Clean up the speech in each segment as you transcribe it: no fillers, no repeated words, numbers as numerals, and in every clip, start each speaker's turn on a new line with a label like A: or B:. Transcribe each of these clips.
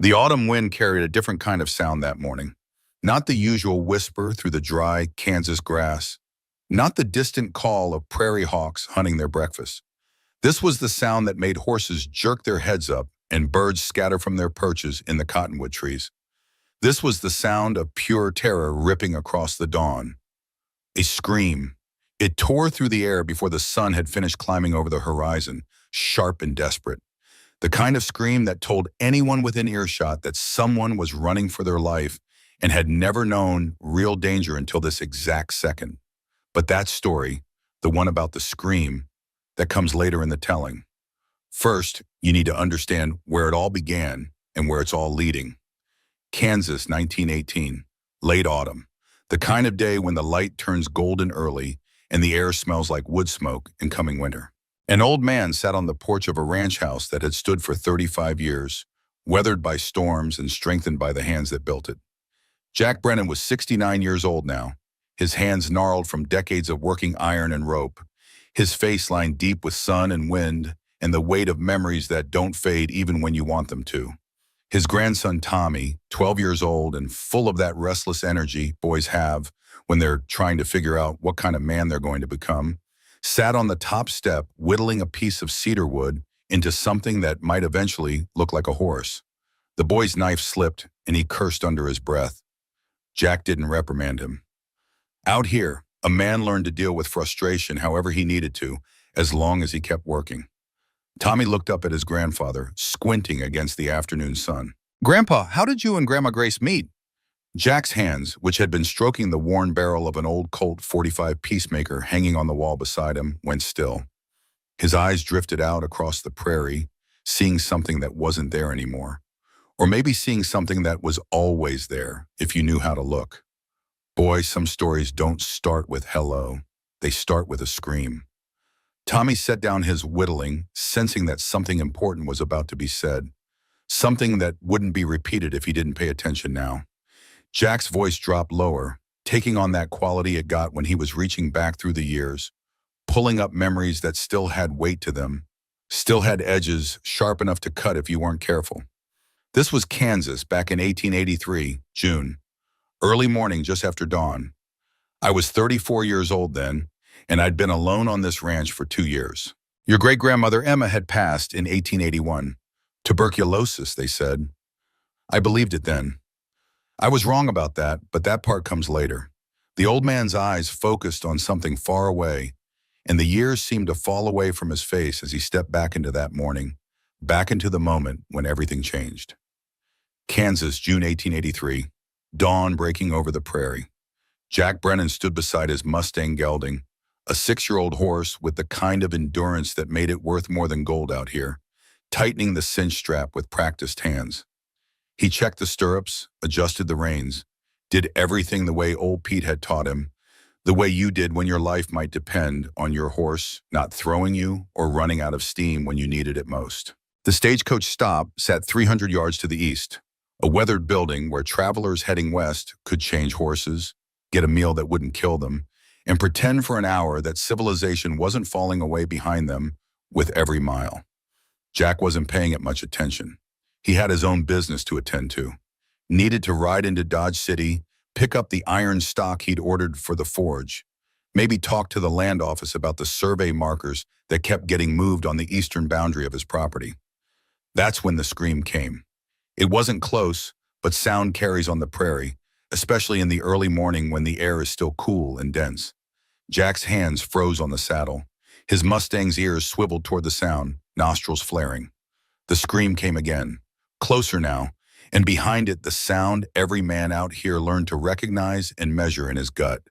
A: The autumn wind carried a different kind of sound that morning. Not the usual whisper through the dry Kansas grass. Not the distant call of prairie hawks hunting their breakfast. This was the sound that made horses jerk their heads up and birds scatter from their perches in the cottonwood trees. This was the sound of pure terror ripping across the dawn. A scream. It tore through the air before the sun had finished climbing over the horizon, sharp and desperate. The kind of scream that told anyone within earshot that someone was running for their life and had never known real danger until this exact second. But that story, the one about the scream, that comes later in the telling. First, you need to understand where it all began and where it's all leading. Kansas, 1918, late autumn, the kind of day when the light turns golden early and the air smells like wood smoke in coming winter. An old man sat on the porch of a ranch house that had stood for 35 years, weathered by storms and strengthened by the hands that built it. Jack Brennan was 69 years old now, his hands gnarled from decades of working iron and rope, his face lined deep with sun and wind and the weight of memories that don't fade even when you want them to. His grandson Tommy, 12 years old and full of that restless energy boys have when they're trying to figure out what kind of man they're going to become, sat on the top step whittling a piece of cedar wood into something that might eventually look like a horse. The boy's knife slipped and he cursed under his breath. Jack didn't reprimand him. Out here, a man learned to deal with frustration however he needed to, as long as he kept working. Tommy looked up at his grandfather, squinting against the afternoon sun. "Grandpa, how did you and Grandma Grace meet?" Jack's hands, which had been stroking the worn barrel of an old Colt .45 Peacemaker hanging on the wall beside him, went still. His eyes drifted out across the prairie, seeing something that wasn't there anymore. Or maybe seeing something that was always there, if you knew how to look. Boy, some stories don't start with hello. They start with a scream. Tommy set down his whittling, sensing that something important was about to be said. Something that wouldn't be repeated if he didn't pay attention now. Jack's voice dropped lower, taking on that quality it got when he was reaching back through the years, pulling up memories that still had weight to them, still had edges sharp enough to cut if you weren't careful. This was Kansas back in 1883, June. Early morning just after dawn. I was 34 years old then, and I'd been alone on this ranch for 2 years. Your great-grandmother Emma had passed in 1881. Tuberculosis, they said. I believed it then. I was wrong about that, but that part comes later. The old man's eyes focused on something far away, and the years seemed to fall away from his face as he stepped back into that morning, back into the moment when everything changed. Kansas, June 1883, dawn breaking over the prairie. Jack Brennan stood beside his Mustang gelding, a 6-year-old horse with the kind of endurance that made it worth more than gold out here, tightening the cinch strap with practiced hands. He checked the stirrups, adjusted the reins, did everything the way old Pete had taught him, the way you did when your life might depend on your horse not throwing you or running out of steam when you needed it most. The stagecoach stop sat 300 yards to the east, a weathered building where travelers heading west could change horses, get a meal that wouldn't kill them, and pretend for an hour that civilization wasn't falling away behind them with every mile. Jack wasn't paying it much attention. He had his own business to attend to. Needed to ride into Dodge City, pick up the iron stock he'd ordered for the forge, maybe talk to the land office about the survey markers that kept getting moved on the eastern boundary of his property. That's when the scream came. It wasn't close, but sound carries on the prairie, especially in the early morning when the air is still cool and dense. Jack's hands froze on the saddle. His Mustang's ears swiveled toward the sound, nostrils flaring. The scream came again, closer now, and behind it the sound every man out here learned to recognize and measure in his gut.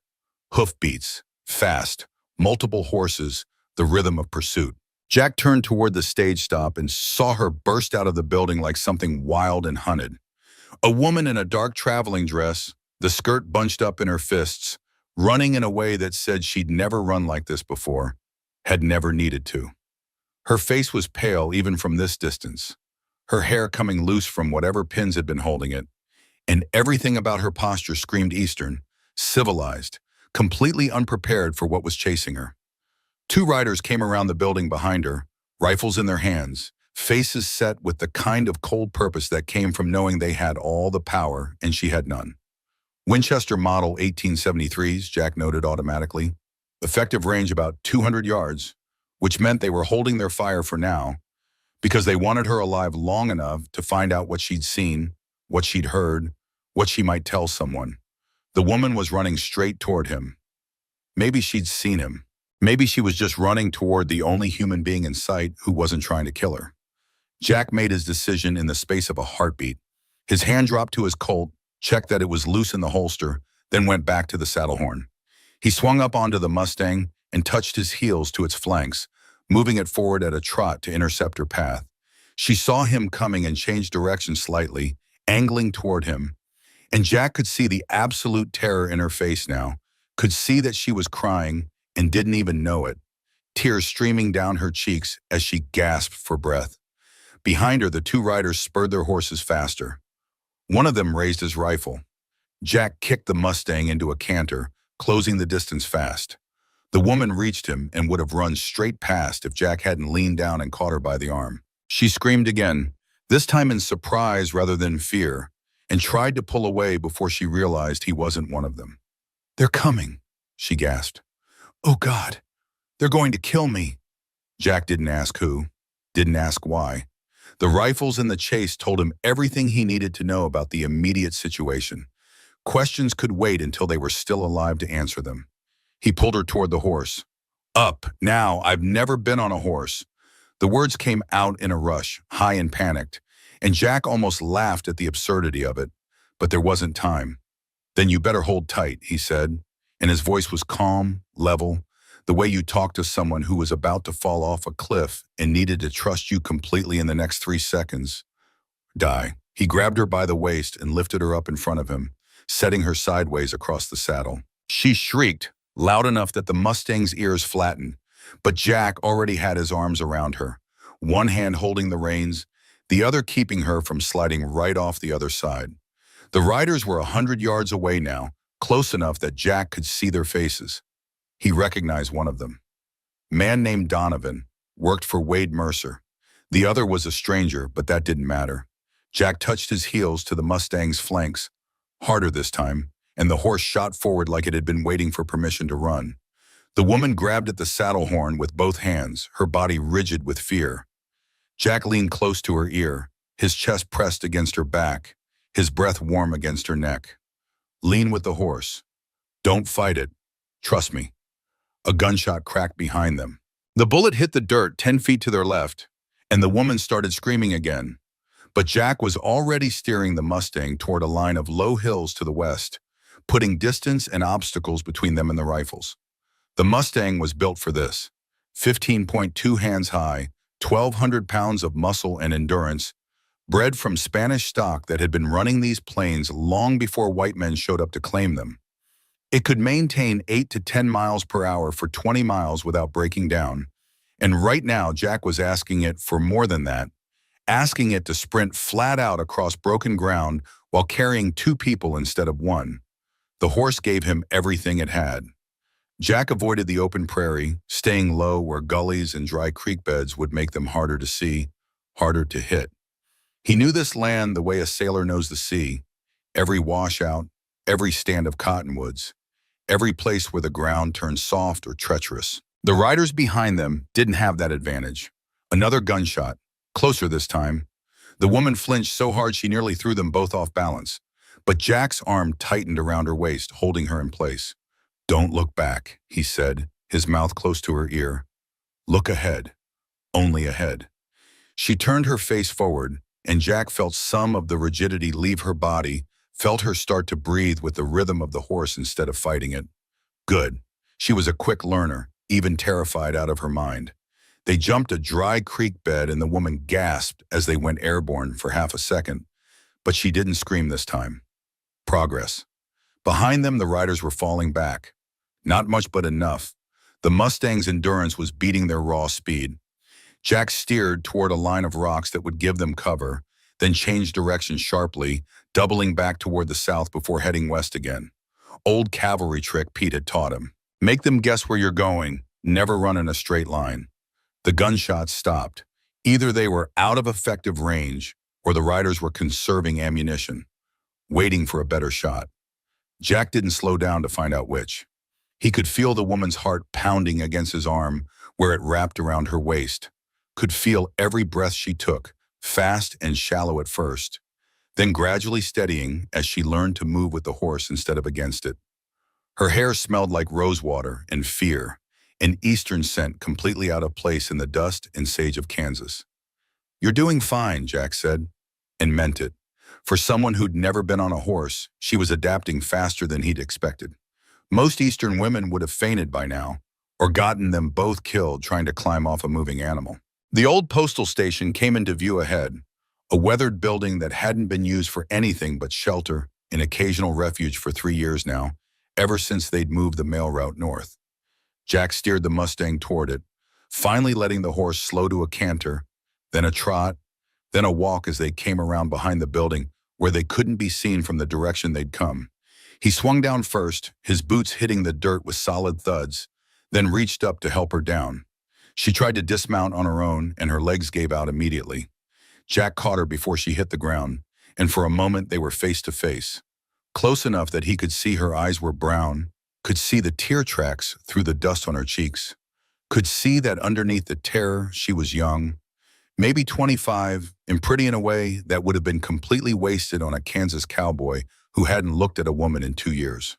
A: Hoofbeats, fast, multiple horses, the rhythm of pursuit. Jack turned toward the stage stop and saw her burst out of the building like something wild and hunted. A woman in a dark traveling dress, the skirt bunched up in her fists, running in a way that said she'd never run like this before, had never needed to. Her face was pale even from this distance, her hair coming loose from whatever pins had been holding it, and everything about her posture screamed Eastern, civilized, completely unprepared for what was chasing her. 2 riders came around the building behind her, rifles in their hands, faces set with the kind of cold purpose that came from knowing they had all the power and she had none. Winchester Model 1873s, Jack noted automatically. Effective range about 200 yards, which meant they were holding their fire for now because they wanted her alive long enough to find out what she'd seen, what she'd heard, what she might tell someone. The woman was running straight toward him. Maybe she'd seen him. Maybe she was just running toward the only human being in sight who wasn't trying to kill her. Jack made his decision in the space of a heartbeat. His hand dropped to his Colt, checked that it was loose in the holster, then went back to the saddle horn. He swung up onto the Mustang and touched his heels to its flanks, moving it forward at a trot to intercept her path. She saw him coming and changed direction slightly, angling toward him. And Jack could see the absolute terror in her face now, could see that she was crying and didn't even know it, tears streaming down her cheeks as she gasped for breath. Behind her, the two riders spurred their horses faster. One of them raised his rifle. Jack kicked the Mustang into a canter, closing the distance fast. The woman reached him and would have run straight past if Jack hadn't leaned down and caught her by the arm. She screamed again, this time in surprise rather than fear, and tried to pull away before she realized he wasn't one of them. "They're coming," she gasped. "Oh God, they're going to kill me." Jack didn't ask who, didn't ask why. The rifles in the chase told him everything he needed to know about the immediate situation. Questions could wait until they were still alive to answer them. He pulled her toward the horse. "Up, now, I've never been on a horse." The words came out in a rush, high and panicked, and Jack almost laughed at the absurdity of it, but there wasn't time. "Then you better hold tight," he said, and his voice was calm, level, the way you talk to someone who was about to fall off a cliff and needed to trust you completely in the next 3 seconds. Die. He grabbed her by the waist and lifted her up in front of him, setting her sideways across the saddle. She shrieked, loud enough that the Mustang's ears flattened, but Jack already had his arms around her, one hand holding the reins, the other keeping her from sliding right off the other side. The riders were 100 yards away now, close enough that Jack could see their faces. He recognized one of them. Man named Donovan, worked for Wade Mercer. The other was a stranger, but that didn't matter. Jack touched his heels to the Mustang's flanks, harder this time, and the horse shot forward like it had been waiting for permission to run. The woman grabbed at the saddle horn with both hands, her body rigid with fear. Jack leaned close to her ear, his chest pressed against her back, his breath warm against her neck. "Lean with the horse. Don't fight it. Trust me." A gunshot cracked behind them. The bullet hit the dirt 10 feet to their left, and the woman started screaming again. But Jack was already steering the Mustang toward a line of low hills to the west, putting distance and obstacles between them and the rifles. The Mustang was built for this. 15.2 hands high, 1,200 pounds of muscle and endurance, bred from Spanish stock that had been running these plains long before white men showed up to claim them. It could maintain 8 to 10 miles per hour for 20 miles without breaking down. And right now, Jack was asking it for more than that, asking it to sprint flat out across broken ground while carrying 2 people instead of 1. The horse gave him everything it had. Jack avoided the open prairie, staying low where gullies and dry creek beds would make them harder to see, harder to hit. He knew this land the way a sailor knows the sea, every washout, every stand of cottonwoods, every place where the ground turned soft or treacherous. The riders behind them didn't have that advantage. Another gunshot, closer this time. The woman flinched so hard she nearly threw them both off balance, but Jack's arm tightened around her waist, holding her in place. "Don't look back," he said, his mouth close to her ear. "Look ahead, only ahead." She turned her face forward, and Jack felt some of the rigidity leave her body, felt her start to breathe with the rhythm of the horse instead of fighting it. Good. She was a quick learner, even terrified out of her mind. They jumped a dry creek bed and the woman gasped as they went airborne for half a second, but she didn't scream this time. Progress. Behind them, the riders were falling back. Not much, but enough. The Mustang's endurance was beating their raw speed. Jack steered toward a line of rocks that would give them cover, then changed direction sharply, doubling back toward the south before heading west again. Old cavalry trick Pete had taught him. Make them guess where you're going, never run in a straight line. The gunshots stopped. Either they were out of effective range, or the riders were conserving ammunition, waiting for a better shot. Jack didn't slow down to find out which. He could feel the woman's heart pounding against his arm where it wrapped around her waist, could feel every breath she took, fast and shallow at first, then gradually steadying as she learned to move with the horse instead of against it. Her hair smelled like rosewater and fear, an eastern scent completely out of place in the dust and sage of Kansas. "You're doing fine," Jack said, and meant it. For someone who'd never been on a horse, she was adapting faster than he'd expected. Most Eastern women would have fainted by now, or gotten them both killed trying to climb off a moving animal. The old postal station came into view ahead, a weathered building that hadn't been used for anything but shelter and occasional refuge for 3 years now, ever since they'd moved the mail route north. Jack steered the Mustang toward it, finally letting the horse slow to a canter, then a trot, then a walk as they came around behind the building where they couldn't be seen from the direction they'd come. He swung down first, his boots hitting the dirt with solid thuds, then reached up to help her down. She tried to dismount on her own, and her legs gave out immediately. Jack caught her before she hit the ground, and for a moment they were face to face. Close enough that he could see her eyes were brown, could see the tear tracks through the dust on her cheeks, could see that underneath the terror she was young, maybe 25, and pretty in a way that would have been completely wasted on a Kansas cowboy who hadn't looked at a woman in 2 years.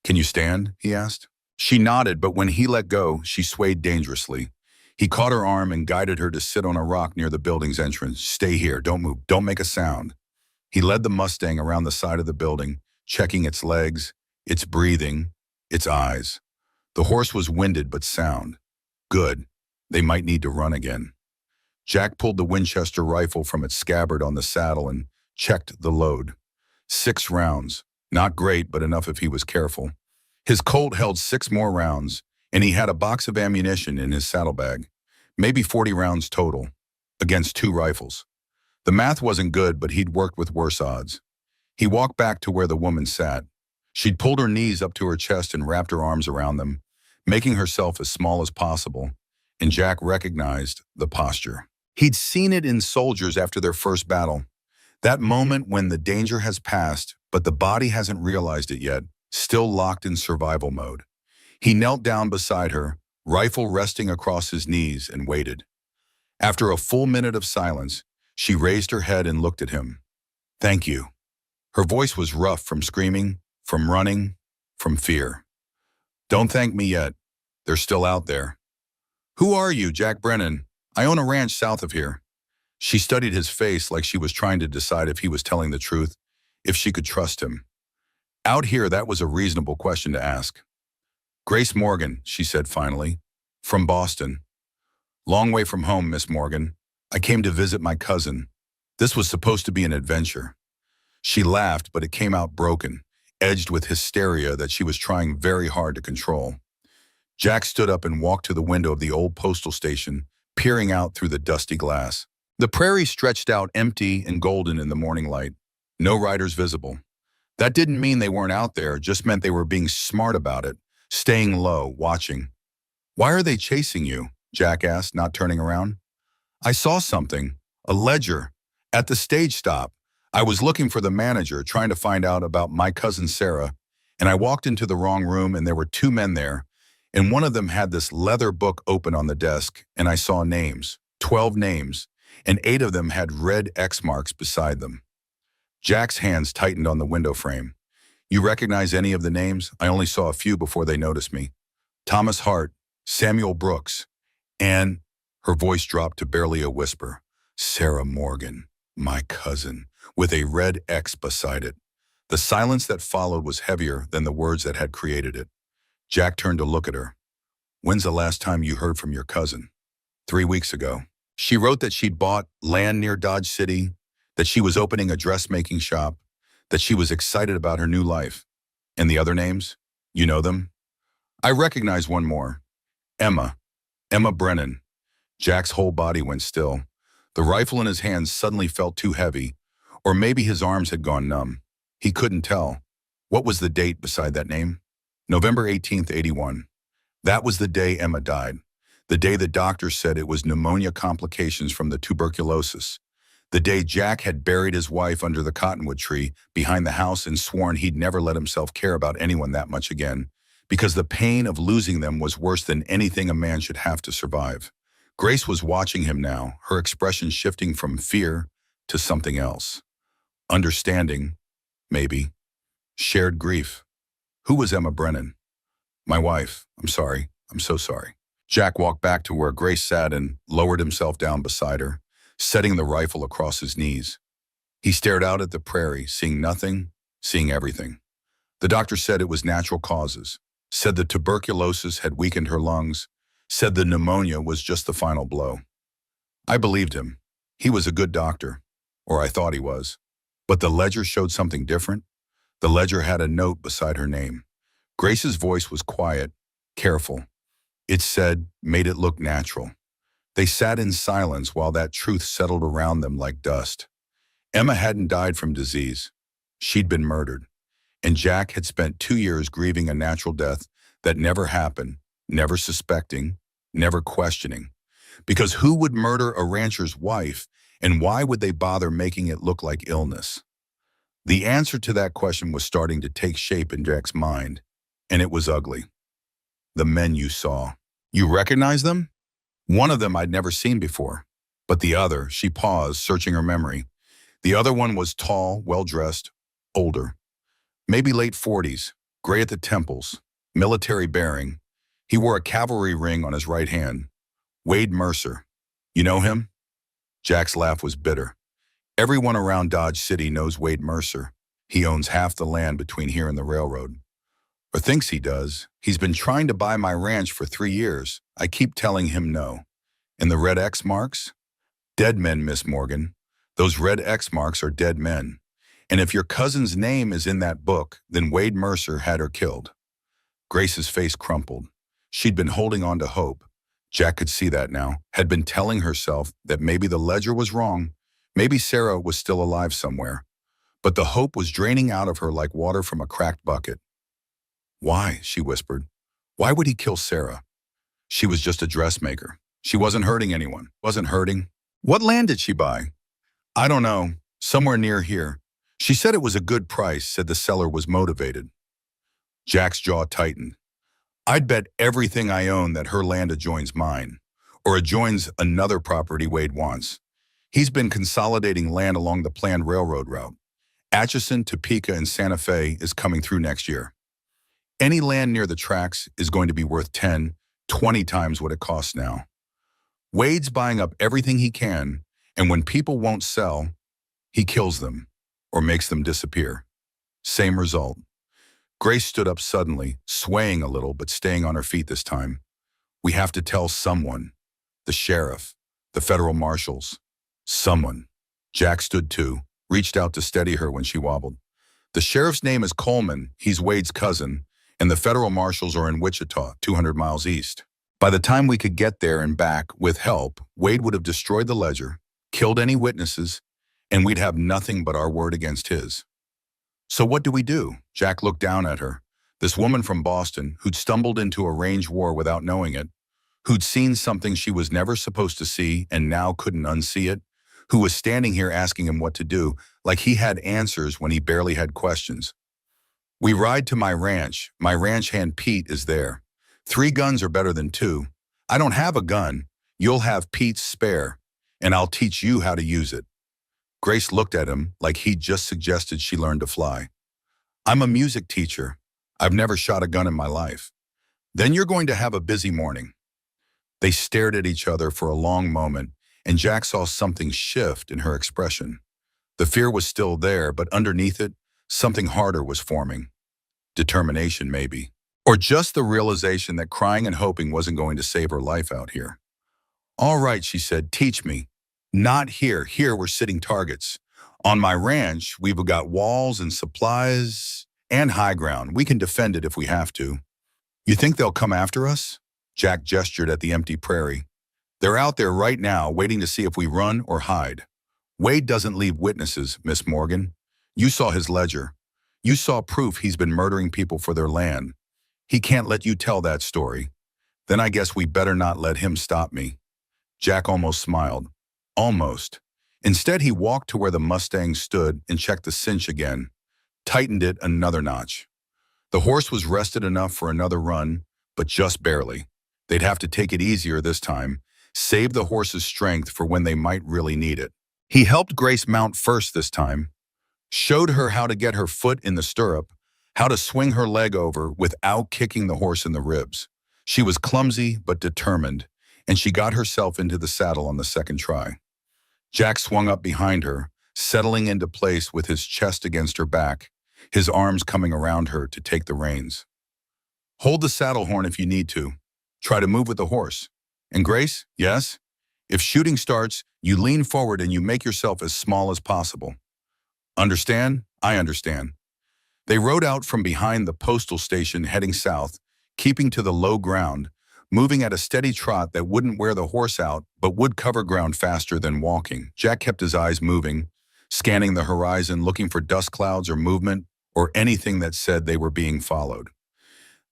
A: "Can you stand?" he asked. She nodded, but when he let go, she swayed dangerously. He caught her arm and guided her to sit on a rock near the building's entrance. "Stay here, don't move, don't make a sound." He led the Mustang around the side of the building, checking its legs, its breathing, its eyes. The horse was winded but sound. Good. They might need to run again. Jack pulled the Winchester rifle from its scabbard on the saddle and checked the load. 6 rounds. Not great, but enough if he was careful. His Colt held 6 more rounds, and he had a box of ammunition in his saddlebag. Maybe 40 rounds total, against 2 rifles. The math wasn't good, but he'd worked with worse odds. He walked back to where the woman sat. She'd pulled her knees up to her chest and wrapped her arms around them, making herself as small as possible, and Jack recognized the posture. He'd seen it in soldiers after their first battle. That moment when the danger has passed, but the body hasn't realized it yet, still locked in survival mode. He knelt down beside her, rifle resting across his knees, and waited. After a full minute of silence, she raised her head and looked at him. "Thank you." Her voice was rough from screaming, from running, from fear. "Don't thank me yet. They're still out there." "Who are you?" "Jack Brennan. I own a ranch south of here." She studied his face like she was trying to decide if he was telling the truth, if she could trust him. Out here, that was a reasonable question to ask. "Grace Morgan," she said finally. "From Boston." "Long way from home, Miss Morgan. I came to visit my cousin. This was supposed to be an adventure." She laughed, but it came out broken, edged with hysteria that she was trying very hard to control. Jack stood up and walked to the window of the old postal station, peering out through the dusty glass. The prairie stretched out empty and golden in the morning light. No riders visible. That didn't mean they weren't out there, just meant they were being smart about it, staying low, watching. "Why are they chasing you?" Jack asked, not turning around. "I saw something, a ledger, at the stage stop. I was looking for the manager, trying to find out about my cousin Sarah, and I walked into the wrong room and there were 2 men there, and one of them had this leather book open on the desk, and I saw names, 12 names, and 8 of them had red X marks beside them." Jack's hands tightened on the window frame. "You recognize any of the names? I only saw a few before they noticed me." "Thomas Hart, Samuel Brooks, and," her voice dropped to barely a whisper, "Sarah Morgan, my cousin," with a red X beside it. The silence that followed was heavier than the words that had created it. Jack turned to look at her. "When's the last time you heard from your cousin?" 3 weeks ago. She wrote that she'd bought land near Dodge City, that she was opening a dressmaking shop, that she was excited about her new life. "And the other names? You know them?" "I recognize one more. Emma. Emma Brennan." Jack's whole body went still. The rifle in his hands suddenly felt too heavy, or maybe his arms had gone numb. He couldn't tell. What was the date beside that name? November 18th, 81. That was the day Emma died. The day the doctor said it was pneumonia complications from the tuberculosis. The day Jack had buried his wife under the cottonwood tree behind the house and sworn he'd never let himself care about anyone that much again, because the pain of losing them was worse than anything a man should have to survive. Grace was watching him now, her expression shifting from fear to something else. Understanding, maybe. Shared grief. Who was Emma Brennan? My wife. I'm sorry. I'm so sorry. Jack walked back to where Grace sat and lowered himself down beside her, setting the rifle across his knees. He stared out at the prairie, seeing nothing, seeing everything. The doctor said it was natural causes, said the tuberculosis had weakened her lungs, said the pneumonia was just the final blow. I believed him. He was a good doctor, or I thought he was. But the ledger showed something different. The ledger had a note beside her name. Grace's voice was quiet, careful. It said, made it look natural. They sat in silence while that truth settled around them like dust. Emma hadn't died from disease. She'd been murdered. And Jack had spent 2 years grieving a natural death that never happened, never suspecting, never questioning. Because who would murder a rancher's wife, and why would they bother making it look like illness? The answer to that question was starting to take shape in Jack's mind, and it was ugly. The men you saw. You recognize them? One of them I'd never seen before, but the other, she paused, searching her memory. The other one was tall, well-dressed, older. Maybe late 40s, gray at the temples, military bearing. He wore a cavalry ring on his right hand. Wade Mercer. You know him? Jack's laugh was bitter. Everyone around Dodge City knows Wade Mercer. He owns half the land between here and the railroad. Or thinks he does. He's been trying to buy my ranch for 3 years. I keep telling him no. And the red X marks? Dead men, Miss Morgan. Those red X marks are dead men. And if your cousin's name is in that book, then Wade Mercer had her killed. Grace's face crumpled. She'd been holding on to hope. Jack could see that now, had been telling herself that maybe the ledger was wrong, maybe Sarah was still alive somewhere. But the hope was draining out of her like water from a cracked bucket. Why? She whispered. Why would he kill Sarah? She was just a dressmaker. She wasn't hurting anyone. Wasn't hurting. What land did she buy? I don't know. Somewhere near here. She said it was a good price, said the seller was motivated. Jack's jaw tightened. I'd bet everything I own that her land adjoins mine, or adjoins another property Wade wants. He's been consolidating land along the planned railroad route. Atchison, Topeka, and Santa Fe is coming through next year. Any land near the tracks is going to be worth 10, 20 times what it costs now. Wade's buying up everything he can, and when people won't sell, he kills them or makes them disappear. Same result. Grace stood up suddenly, swaying a little but staying on her feet this time. We have to tell someone. The sheriff, the federal marshals. Someone. Jack stood too, reached out to steady her when she wobbled. The sheriff's name is Coleman, he's Wade's cousin, and the federal marshals are in Wichita, 200 miles east. By the time we could get there and back, with help, Wade would have destroyed the ledger, killed any witnesses, and we'd have nothing but our word against his. So what do we do? Jack looked down at her. This woman from Boston, who'd stumbled into a range war without knowing it, who'd seen something she was never supposed to see and now couldn't unsee it, who was standing here asking him what to do, like he had answers when he barely had questions. We ride to my ranch. My ranch hand Pete is there. 3 guns are better than 2. I don't have a gun. You'll have Pete's spare, and I'll teach you how to use it. Grace looked at him like he'd just suggested she learn to fly. I'm a music teacher. I've never shot a gun in my life. Then you're going to have a busy morning. They stared at each other for a long moment, and Jack saw something shift in her expression. The fear was still there, but underneath it, something harder was forming. Determination, maybe. Or just the realization that crying and hoping wasn't going to save her life out here. All right, she said, teach me. Not here. Here we're sitting targets. On my ranch, we've got walls and supplies and high ground. We can defend it if we have to. You think they'll come after us? Jack gestured at the empty prairie. They're out there right now, waiting to see if we run or hide. Wade doesn't leave witnesses, Miss Morgan. You saw his ledger. You saw proof he's been murdering people for their land. He can't let you tell that story. Then I guess we better not let him stop me. Jack almost smiled. Almost. Instead, he walked to where the Mustang stood and checked the cinch again, tightened it another notch. The horse was rested enough for another run, but just barely. They'd have to take it easier this time, save the horse's strength for when they might really need it. He helped Grace mount first this time, showed her how to get her foot in the stirrup, how to swing her leg over without kicking the horse in the ribs. She was clumsy but determined, and she got herself into the saddle on the second try. Jack swung up behind her, settling into place with his chest against her back, his arms coming around her to take the reins. Hold the saddle horn if you need to. Try to move with the horse. And Grace, yes? If shooting starts, you lean forward and you make yourself as small as possible. Understand? I understand. They rode out from behind the postal station heading south, keeping to the low ground, moving at a steady trot that wouldn't wear the horse out but would cover ground faster than walking. Jack kept his eyes moving, scanning the horizon, looking for dust clouds or movement or anything that said they were being followed.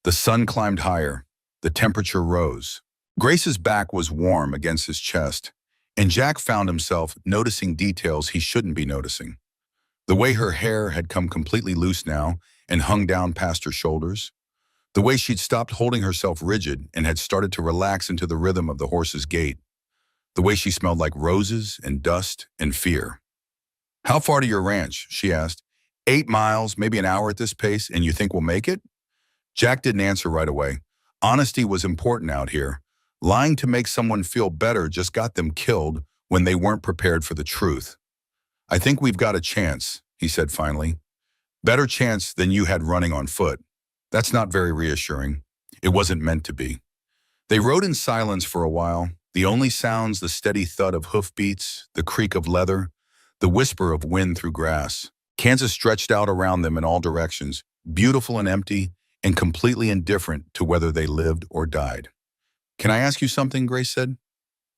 A: The sun climbed higher. The temperature rose. Grace's back was warm against his chest, and Jack found himself noticing details he shouldn't be noticing. The way her hair had come completely loose now and hung down past her shoulders. The way she'd stopped holding herself rigid and had started to relax into the rhythm of the horse's gait. The way she smelled like roses and dust and fear. "How far to your ranch?" she asked. 8 miles, maybe an hour at this pace, and you think we'll make it?" Jack didn't answer right away. Honesty was important out here. Lying to make someone feel better just got them killed when they weren't prepared for the truth. "I think we've got a chance," he said finally. "Better chance than you had running on foot." That's not very reassuring. It wasn't meant to be. They rode in silence for a while, the only sounds the steady thud of hoofbeats, the creak of leather, the whisper of wind through grass. Kansas stretched out around them in all directions, beautiful and empty, and completely indifferent to whether they lived or died. "Can I ask you something?" Grace said.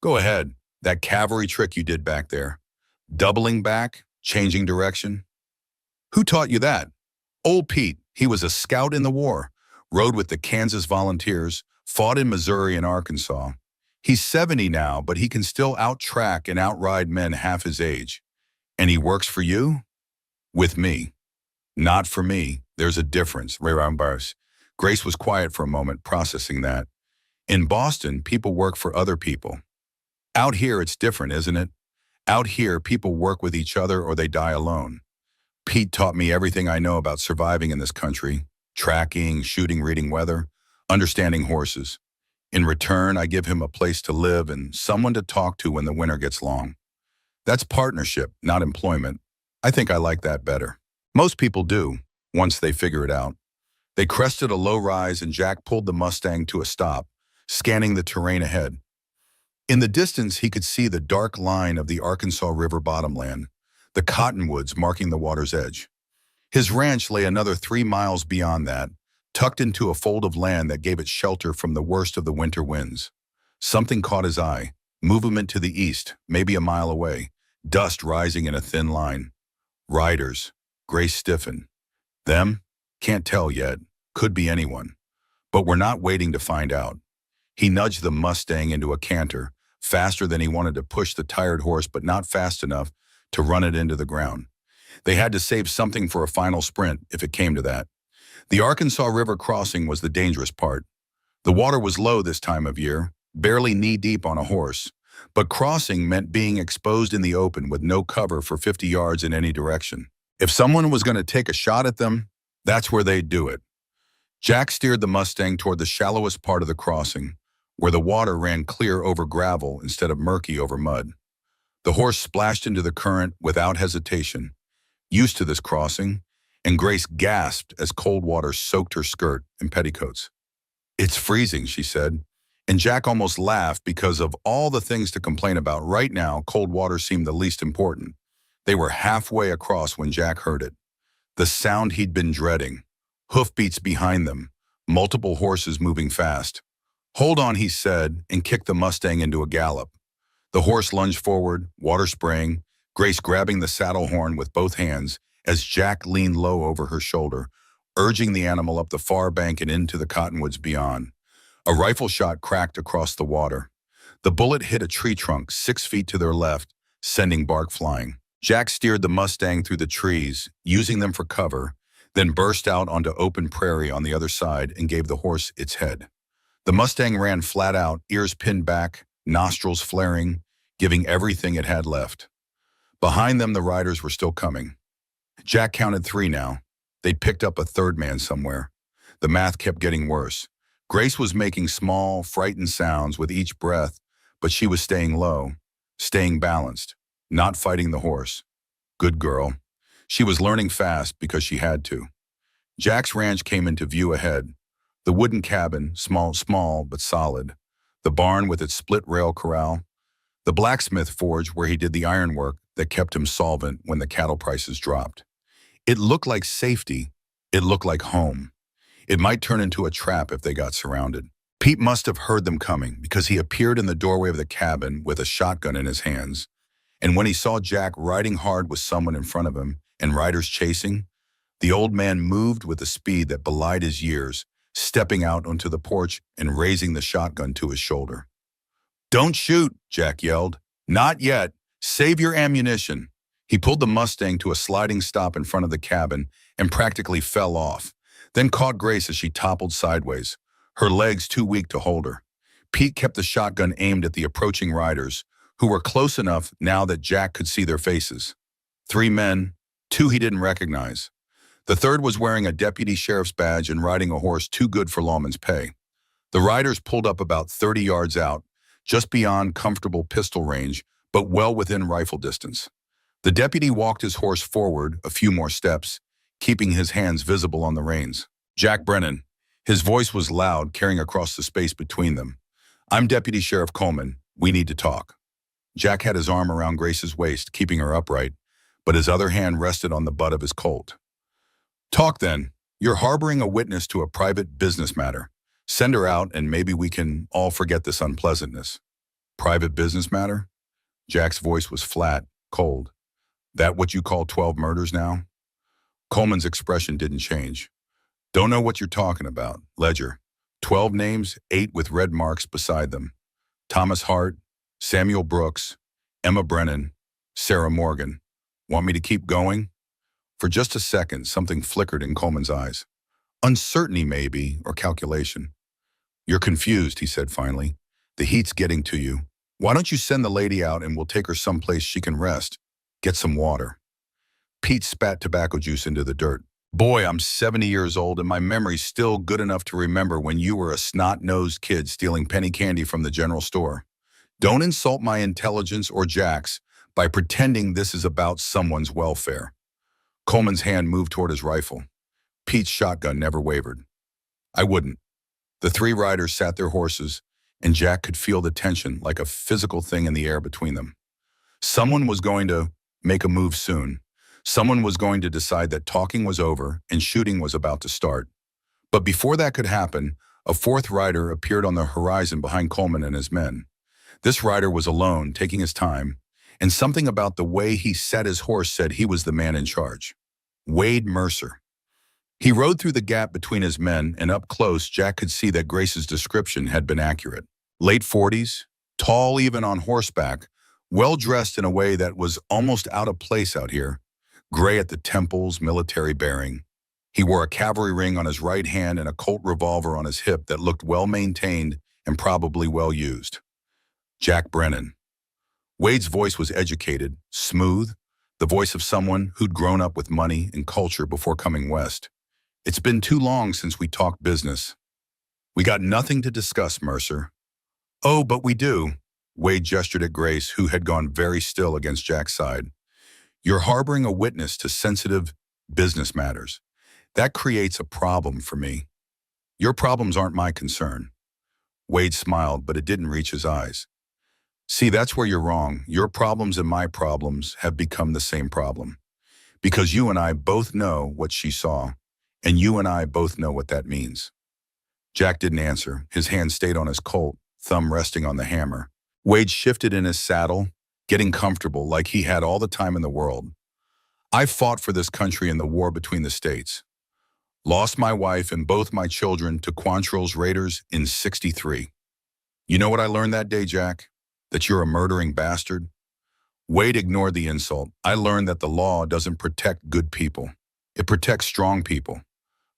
A: "Go ahead. That cavalry trick you did back there. Doubling back, changing direction. Who taught you that?" "Old Pete. He was a scout in the war, rode with the Kansas Volunteers, fought in Missouri and Arkansas. He's 70 now, but he can still out-track and outride men half his age. And he works for you?" "With me." "Not for me. There's a difference." Grace was quiet for a moment, processing that. "In Boston, people work for other people. Out here, it's different, isn't it? Out here, people work with each other or they die alone. Pete taught me everything I know about surviving in this country, tracking, shooting, reading weather, understanding horses. In return, I give him a place to live and someone to talk to when the winter gets long. That's partnership, not employment. I think I like that better." Most people do, once they figure it out. They crested a low rise and Jack pulled the Mustang to a stop, scanning the terrain ahead. In the distance, he could see the dark line of the Arkansas River bottomland, the cottonwoods marking the water's edge. His ranch lay another 3 miles beyond that, tucked into a fold of land that gave it shelter from the worst of the winter winds. Something caught his eye, movement to the east, maybe a mile away, dust rising in a thin line. Riders. Grace stiffened. Them? Can't tell yet. Could be anyone. But we're not waiting to find out. He nudged the Mustang into a canter, faster than he wanted to push the tired horse but not fast enough to run it into the ground. They had to save something for a final sprint if it came to that. The Arkansas River crossing was the dangerous part. The water was low this time of year, barely knee-deep on a horse, but crossing meant being exposed in the open with no cover for 50 yards in any direction. If someone was going to take a shot at them, that's where they'd do it. Jack steered the Mustang toward the shallowest part of the crossing, where the water ran clear over gravel instead of murky over mud. The horse splashed into the current without hesitation, used to this crossing, and Grace gasped as cold water soaked her skirt and petticoats. "It's freezing," she said, and Jack almost laughed because of all the things to complain about right now, cold water seemed the least important. They were halfway across when Jack heard it. The sound he'd been dreading. Hoofbeats behind them, multiple horses moving fast. "Hold on," he said, and kicked the Mustang into a gallop. The horse lunged forward, water spraying, Grace grabbing the saddle horn with both hands as Jack leaned low over her shoulder, urging the animal up the far bank and into the cottonwoods beyond. A rifle shot cracked across the water. The bullet hit a tree trunk 6 feet to their left, sending bark flying. Jack steered the Mustang through the trees, using them for cover, then burst out onto open prairie on the other side and gave the horse its head. The Mustang ran flat out, ears pinned back, nostrils flaring, giving everything it had left. Behind them, the riders were still coming. Jack counted 3 now. They'd picked up a third man somewhere. The math kept getting worse. Grace was making small, frightened sounds with each breath, but she was staying low, staying balanced, not fighting the horse. Good girl. She was learning fast because she had to. Jack's ranch came into view ahead. The wooden cabin, small, but solid. The barn with its split-rail corral. The blacksmith forge where he did the ironwork that kept him solvent when the cattle prices dropped. It looked like safety. It looked like home. It might turn into a trap if they got surrounded. Pete must have heard them coming because he appeared in the doorway of the cabin with a shotgun in his hands. And when he saw Jack riding hard with someone in front of him and riders chasing, the old man moved with a speed that belied his years, stepping out onto the porch and raising the shotgun to his shoulder. "Don't shoot," Jack yelled. "Not yet. Save your ammunition." He pulled the Mustang to a sliding stop in front of the cabin and practically fell off, then caught Grace as she toppled sideways, her legs too weak to hold her. Pete kept the shotgun aimed at the approaching riders, who were close enough now that Jack could see their faces. 3 men, 2 he didn't recognize. The third was wearing a deputy sheriff's badge and riding a horse too good for lawman's pay. The riders pulled up about 30 yards out, just beyond comfortable pistol range, but well within rifle distance. The deputy walked his horse forward a few more steps, keeping his hands visible on the reins. "Jack Brennan." His voice was loud, carrying across the space between them. "I'm Deputy Sheriff Coleman. We need to talk." Jack had his arm around Grace's waist, keeping her upright, but his other hand rested on the butt of his Colt. "Talk then. You're harboring a witness to a private business matter. Send her out and maybe we can all forget this unpleasantness." "Private business matter?" Jack's voice was flat, cold. "That what you call 12 murders now?" Coleman's expression didn't change. "Don't know what you're talking about. Ledger. 12 names, 8 with red marks beside them. Thomas Hart, Samuel Brooks, Emma Brennan, Sarah Morgan. Want me to keep going?" For just a second, something flickered in Coleman's eyes. Uncertainty maybe, or calculation. "You're confused," he said finally. "The heat's getting to you. Why don't you send the lady out and we'll take her someplace she can rest. Get some water." Pete spat tobacco juice into the dirt. "Boy, I'm 70 years old and my memory's still good enough to remember when you were a snot-nosed kid stealing penny candy from the general store. Don't insult my intelligence or Jack's by pretending this is about someone's welfare." Coleman's hand moved toward his rifle. Pete's shotgun never wavered. "I wouldn't." The 3 riders sat their horses, and Jack could feel the tension like a physical thing in the air between them. Someone was going to make a move soon. Someone was going to decide that talking was over and shooting was about to start. But before that could happen, a 4th rider appeared on the horizon behind Coleman and his men. This rider was alone, taking his time, and something about the way he sat his horse said he was the man in charge. Wade Mercer. He rode through the gap between his men, and up close, Jack could see that Grace's description had been accurate. Late 40s, tall even on horseback, well-dressed in a way that was almost out of place out here, gray at the temples, military bearing. He wore a cavalry ring on his right hand and a Colt revolver on his hip that looked well-maintained and probably well-used. Jack Brennan. Wade's voice was educated, smooth, the voice of someone who'd grown up with money and culture before coming west. "It's been too long since we talked business." "We got nothing to discuss, Mercer." "Oh, but we do." Wade gestured at Grace, who had gone very still against Jack's side. "You're harboring a witness to sensitive business matters. That creates a problem for me. Your problems aren't my concern." Wade smiled, but it didn't reach his eyes. "See, that's where you're wrong. Your problems and my problems have become the same problem. Because you and I both know what she saw, and you and I both know what that means." Jack didn't answer. His hand stayed on his Colt, thumb resting on the hammer. Wade shifted in his saddle, getting comfortable like he had all the time in the world. "I fought for this country in the war between the states. Lost my wife and both my children to Quantrill's raiders in '63. You know what I learned that day, Jack? That you're a murdering bastard? Wade ignored the insult. I learned that the law doesn't protect good people. It protects strong people.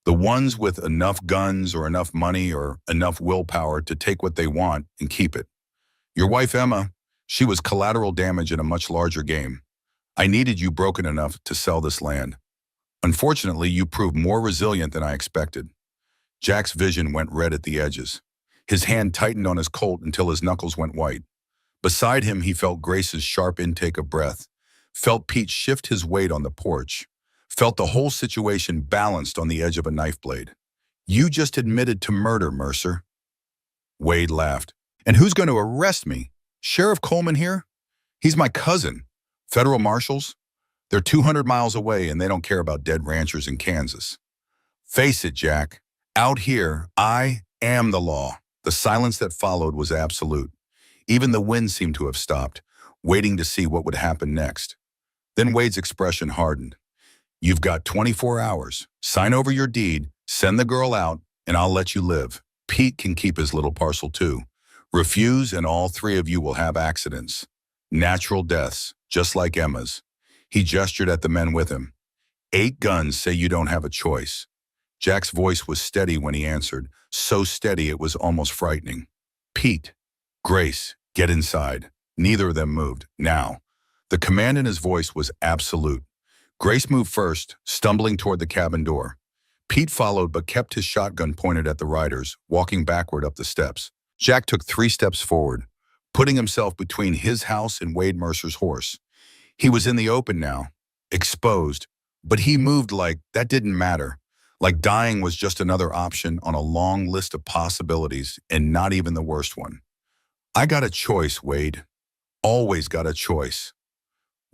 A: The ones with enough guns or enough money or enough willpower to take what they want and keep it. Your wife, Emma, she was collateral damage in a much larger game. I needed you broken enough to sell this land. Unfortunately, you proved more resilient than I expected. Jack's vision went red at the edges. His hand tightened on his Colt until his knuckles went white. Beside him, he felt Grace's sharp intake of breath, felt Pete shift his weight on the porch, felt the whole situation balanced on the edge of a knife blade. You just admitted to murder, Mercer. Wade laughed. And who's going to arrest me? Sheriff Coleman here? He's my cousin. Federal marshals? They're 200 miles away and they don't care about dead ranchers in Kansas. Face it, Jack. Out here, I am the law. The silence that followed was absolute. Even the wind seemed to have stopped, waiting to see what would happen next. Then Wade's expression hardened. You've got 24 hours. Sign over your deed, send the girl out, and I'll let you live. Pete can keep his little parcel too. Refuse and all three of you will have accidents. Natural deaths, just like Emma's. He gestured at the men with him. 8 guns say you don't have a choice. Jack's voice was steady when he answered, so steady it was almost frightening. Pete, Grace, get inside. Neither of them moved. Now. The command in his voice was absolute. Grace moved first, stumbling toward the cabin door. Pete followed but kept his shotgun pointed at the riders, walking backward up the steps. Jack took 3 steps forward, putting himself between his house and Wade Mercer's horse. He was in the open now, exposed, but he moved like that didn't matter, like dying was just another option on a long list of possibilities and not even the worst one. I got a choice, Wade. Always got a choice.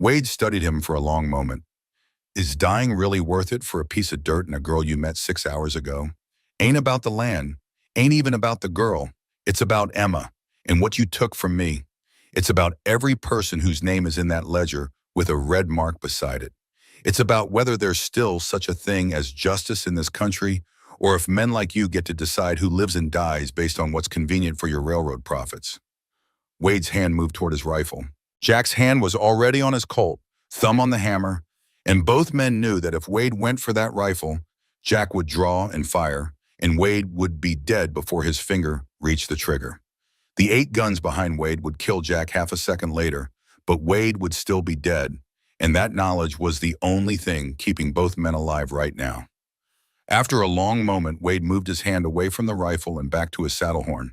A: Wade studied him for a long moment. Is dying really worth it for a piece of dirt and a girl you met 6 hours ago? Ain't about the land. Ain't even about the girl. It's about Emma and what you took from me. It's about every person whose name is in that ledger with a red mark beside it. It's about whether there's still such a thing as justice in this country, or if men like you get to decide who lives and dies based on what's convenient for your railroad profits. Wade's hand moved toward his rifle. Jack's hand was already on his Colt, thumb on the hammer, and both men knew that if Wade went for that rifle, Jack would draw and fire, and Wade would be dead before his finger reached the trigger. The 8 guns behind Wade would kill Jack half a second later, but Wade would still be dead, and that knowledge was the only thing keeping both men alive right now. After a long moment, Wade moved his hand away from the rifle and back to his saddle horn.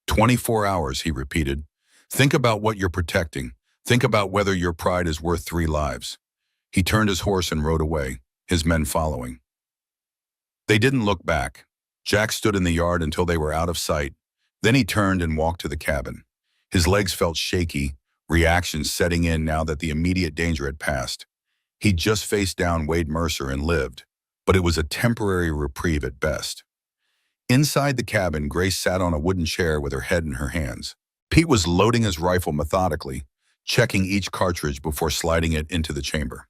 A: 24 hours, he repeated. Think about what you're protecting. Think about whether your pride is worth 3 lives. He turned his horse and rode away, his men following. They didn't look back. Jack stood in the yard until they were out of sight. Then he turned and walked to the cabin. His legs felt shaky, reactions setting in now that the immediate danger had passed. He'd just faced down Wade Mercer and lived, but it was a temporary reprieve at best. Inside the cabin, Grace sat on a wooden chair with her head in her hands. Pete was loading his rifle methodically, checking each cartridge before sliding it into the chamber.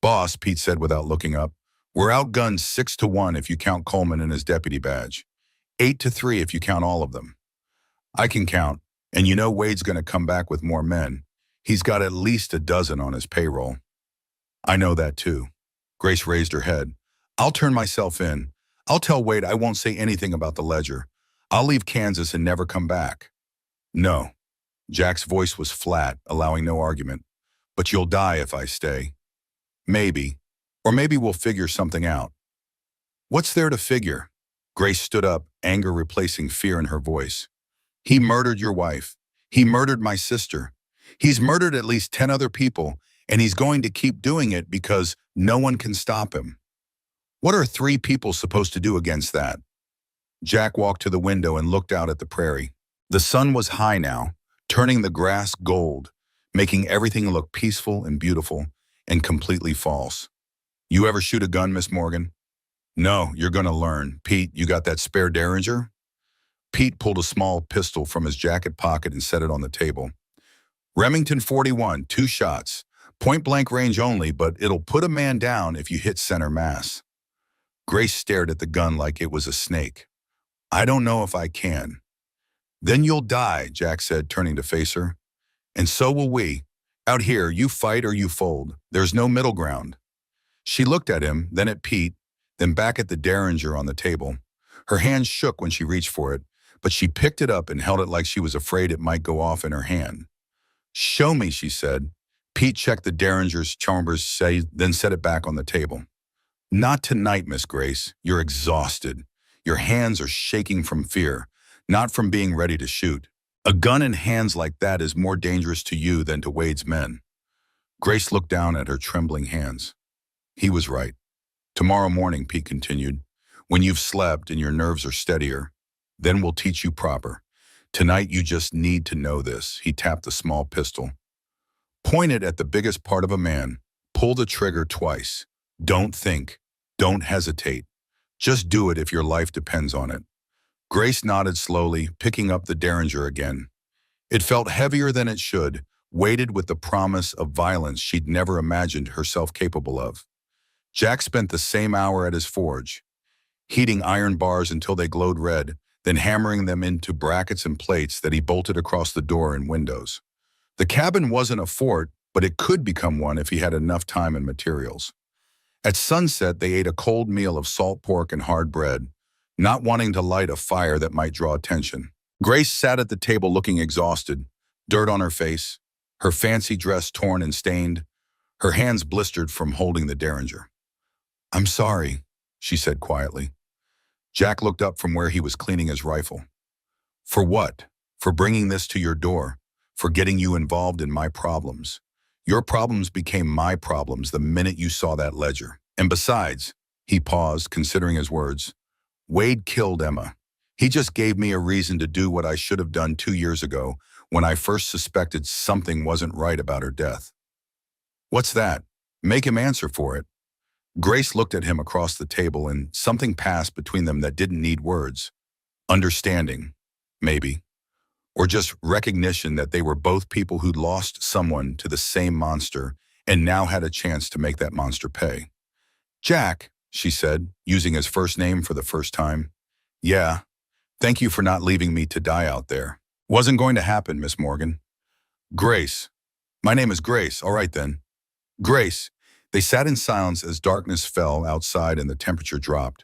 A: Boss, Pete said without looking up, we're outgunned 6-1 if you count Coleman and his deputy badge. 8-3 if you count all of them. I can count, and you know Wade's going to come back with more men. He's got at least a dozen on his payroll. I know that too. Grace raised her head. I'll turn myself in. I'll tell Wade I won't say anything about the ledger. I'll leave Kansas and never come back. No. Jack's voice was flat, allowing no argument. But you'll die if I stay. Maybe. Or maybe we'll figure something out. What's there to figure? Grace stood up, anger replacing fear in her voice. He murdered your wife. He murdered my sister. He's murdered at least 10 other people, and he's going to keep doing it because no one can stop him. What are 3 people supposed to do against that? Jack walked to the window and looked out at the prairie. The sun was high now, turning the grass gold, making everything look peaceful and beautiful and completely false. You ever shoot a gun, Miss Morgan? No, you're going to learn. Pete, you got that spare Derringer? Pete pulled a small pistol from his jacket pocket and set it on the table. Remington 41, 2 shots. Point-blank range only, but it'll put a man down if you hit center mass. Grace stared at the gun like it was a snake. I don't know if I can. Then you'll die, Jack said, turning to face her. And so will we. Out here, you fight or you fold. There's no middle ground. She looked at him, then at Pete, then back at the derringer on the table. Her hands shook when she reached for it, but she picked it up and held it like she was afraid it might go off in her hand. Show me, she said. Pete checked the derringer's chambers, then set it back on the table. Not tonight, Miss Grace. You're exhausted. Your hands are shaking from fear, not from being ready to shoot. A gun in hands like that is more dangerous to you than to Wade's men. Grace looked down at her trembling hands. He was right. Tomorrow morning, Pete continued, when you've slept and your nerves are steadier, then we'll teach you proper. Tonight you just need to know this. He tapped the small pistol. Point it at the biggest part of a man. Pull the trigger twice. Don't think. Don't hesitate. Just do it if your life depends on it. Grace nodded slowly, picking up the derringer again. It felt heavier than it should, weighted with the promise of violence she'd never imagined herself capable of. Jack spent the same hour at his forge, heating iron bars until they glowed red, then hammering them into brackets and plates that he bolted across the door and windows. The cabin wasn't a fort, but it could become one if he had enough time and materials. At sunset, they ate a cold meal of salt pork and hard bread, not wanting to light a fire that might draw attention. Grace sat at the table looking exhausted, dirt on her face, her fancy dress torn and stained, her hands blistered from holding the derringer. I'm sorry, she said quietly. Jack looked up from where he was cleaning his rifle. For what? For bringing this to your door, for getting you involved in my problems. Your problems became my problems the minute you saw that ledger. And besides, he paused, considering his words, Wade killed Emma. He just gave me a reason to do what I should have done 2 years ago when I first suspected something wasn't right about her death. What's that? Make him answer for it. Grace looked at him across the table and something passed between them that didn't need words. Understanding, maybe. Or just recognition that they were both people who'd lost someone to the same monster and now had a chance to make that monster pay. Jack, she said, using his first name for the first time. Yeah, thank you for not leaving me to die out there. Wasn't going to happen, Miss Morgan. Grace. My name is Grace, all right then. Grace. They sat in silence as darkness fell outside and the temperature dropped.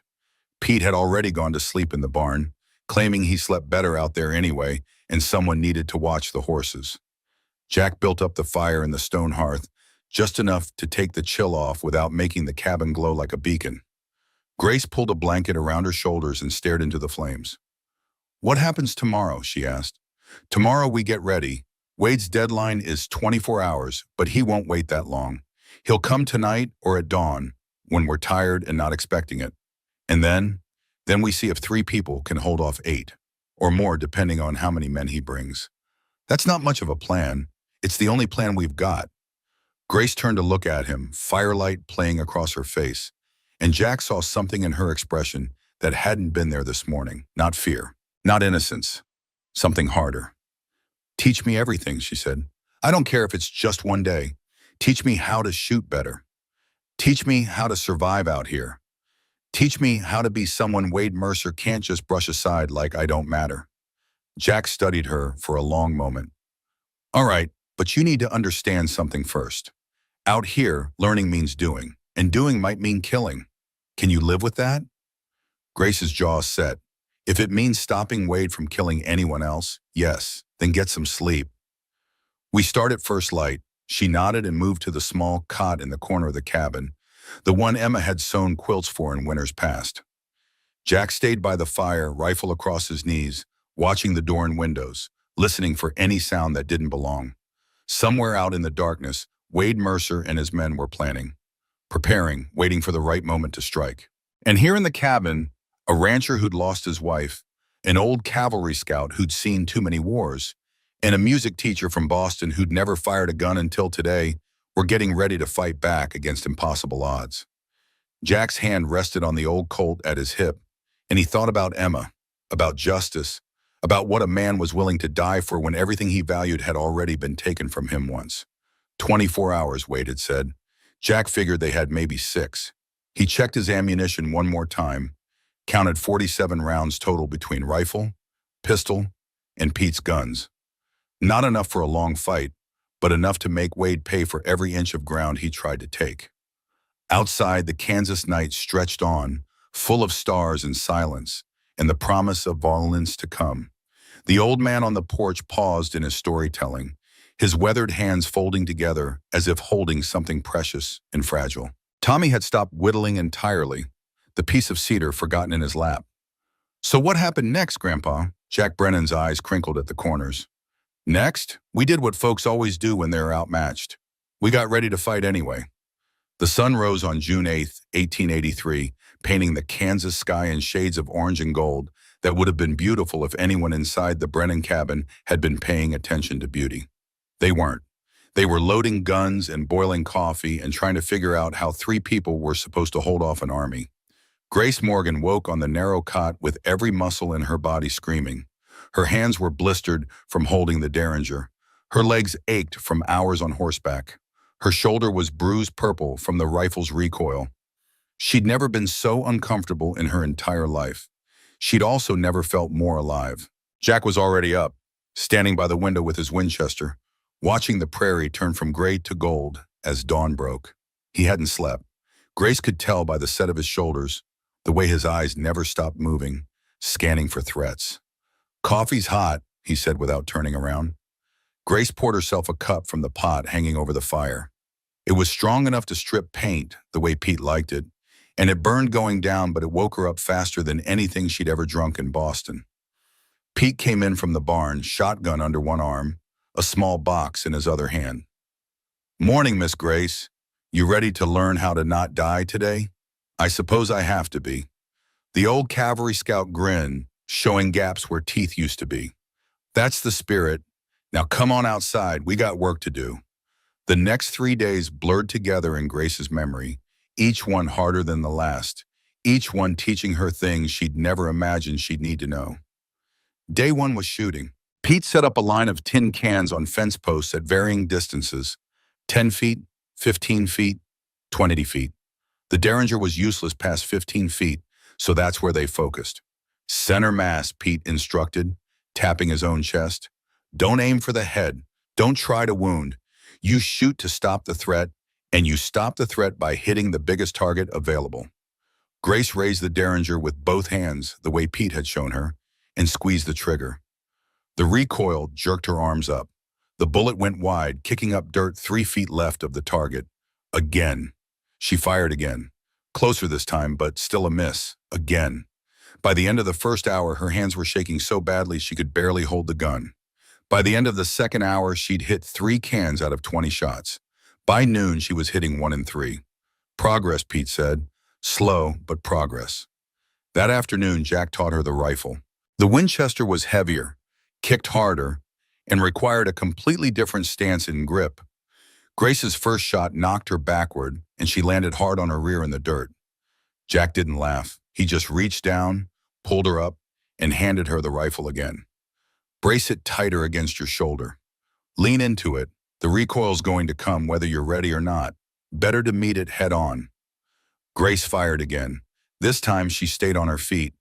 A: Pete had already gone to sleep in the barn, claiming he slept better out there anyway, and someone needed to watch the horses. Jack built up the fire in the stone hearth, just enough to take the chill off without making the cabin glow like a beacon. Grace pulled a blanket around her shoulders and stared into the flames. What happens tomorrow, she asked. Tomorrow we get ready. Wade's deadline is 24 hours, but he won't wait that long. He'll come tonight or at dawn, when we're tired and not expecting it. And then we see if 3 people can hold off 8, or more depending on how many men he brings. That's not much of a plan. It's the only plan we've got. Grace turned to look at him, firelight playing across her face, and Jack saw something in her expression that hadn't been there this morning. Not fear, not innocence, something harder. Teach me everything, she said. I don't care if it's just one day. Teach me how to shoot better. Teach me how to survive out here. Teach me how to be someone Wade Mercer can't just brush aside like I don't matter. Jack studied her for a long moment. All right, but you need to understand something first. Out here, learning means doing, and doing might mean killing. Can you live with that? Grace's jaw set. If it means stopping Wade from killing anyone else, yes, then get some sleep. We start at first light. She nodded and moved to the small cot in the corner of the cabin, the one Emma had sewn quilts for in winters past. Jack stayed by the fire, rifle across his knees, watching the door and windows, listening for any sound that didn't belong. Somewhere out in the darkness, Wade Mercer and his men were planning, preparing, waiting for the right moment to strike. And here in the cabin, a rancher who'd lost his wife, an old cavalry scout who'd seen too many wars, and a music teacher from Boston who'd never fired a gun until today were getting ready to fight back against impossible odds. Jack's hand rested on the old Colt at his hip, and he thought about Emma, about justice, about what a man was willing to die for when everything he valued had already been taken from him once. 24 hours, Wade had said. Jack figured they had maybe 6. He checked his ammunition one more time, counted 47 rounds total between rifle, pistol, and Pete's guns. Not enough for a long fight, but enough to make Wade pay for every inch of ground he tried to take. Outside, the Kansas night stretched on, full of stars and silence, and the promise of violence to come. The old man on the porch paused in his storytelling, his weathered hands folding together as if holding something precious and fragile. Tommy had stopped whittling entirely, the piece of cedar forgotten in his lap. "So what happened next, Grandpa?" Jack Brennan's eyes crinkled at the corners. "Next, we did what folks always do when they're outmatched. We got ready to fight anyway." The sun rose on June 8, 1883, painting the Kansas sky in shades of orange and gold that would have been beautiful if anyone inside the Brennan cabin had been paying attention to beauty. They weren't. They were loading guns and boiling coffee and trying to figure out how 3 people were supposed to hold off an army. Grace Morgan woke on the narrow cot with every muscle in her body screaming. Her hands were blistered from holding the derringer. Her legs ached from hours on horseback. Her shoulder was bruised purple from the rifle's recoil. She'd never been so uncomfortable in her entire life. She'd also never felt more alive. Jack was already up, standing by the window with his Winchester, watching the prairie turn from gray to gold as dawn broke. He hadn't slept. Grace could tell by the set of his shoulders, the way his eyes never stopped moving, scanning for threats. "Coffee's hot," he said without turning around. Grace poured herself a cup from the pot hanging over the fire. It was strong enough to strip paint the way Pete liked it, and it burned going down, but it woke her up faster than anything she'd ever drunk in Boston. Pete came in from the barn, shotgun under one arm, a small box in his other hand. "Morning, Miss Grace. You ready to learn how to not die today?" "I suppose I have to be." The old cavalry scout grinned, showing gaps where teeth used to be. "That's the spirit. Now come on outside, we got work to do." The next 3 days blurred together in Grace's memory, each one harder than the last, each one teaching her things she'd never imagined she'd need to know. Day 1 was shooting. Pete set up a line of tin cans on fence posts at varying distances, 10 feet, 15 feet, 20 feet. The derringer was useless past 15 feet, so that's where they focused. "Center mass," Pete instructed, tapping his own chest. "Don't aim for the head. Don't try to wound. You shoot to stop the threat, and you stop the threat by hitting the biggest target available." Grace raised the derringer with both hands, the way Pete had shown her, and squeezed the trigger. The recoil jerked her arms up. The bullet went wide, kicking up dirt 3 feet left of the target. Again. She fired again. Closer this time, but still a miss. Again. By the end of the first hour, her hands were shaking so badly she could barely hold the gun. By the end of the second hour, she'd hit 3 cans out of 20 shots. By noon, she was hitting 1 in 3. "Progress," Pete said. "Slow, but progress." That afternoon, Jack taught her the rifle. The Winchester was heavier, kicked harder, and required a completely different stance and grip. Grace's first shot knocked her backward, and she landed hard on her rear in the dirt. Jack didn't laugh. He just reached down, pulled her up, and handed her the rifle again. "Brace it tighter against your shoulder. Lean into it. The recoil's going to come whether you're ready or not. Better to meet it head on." Grace fired again. This time she stayed on her feet.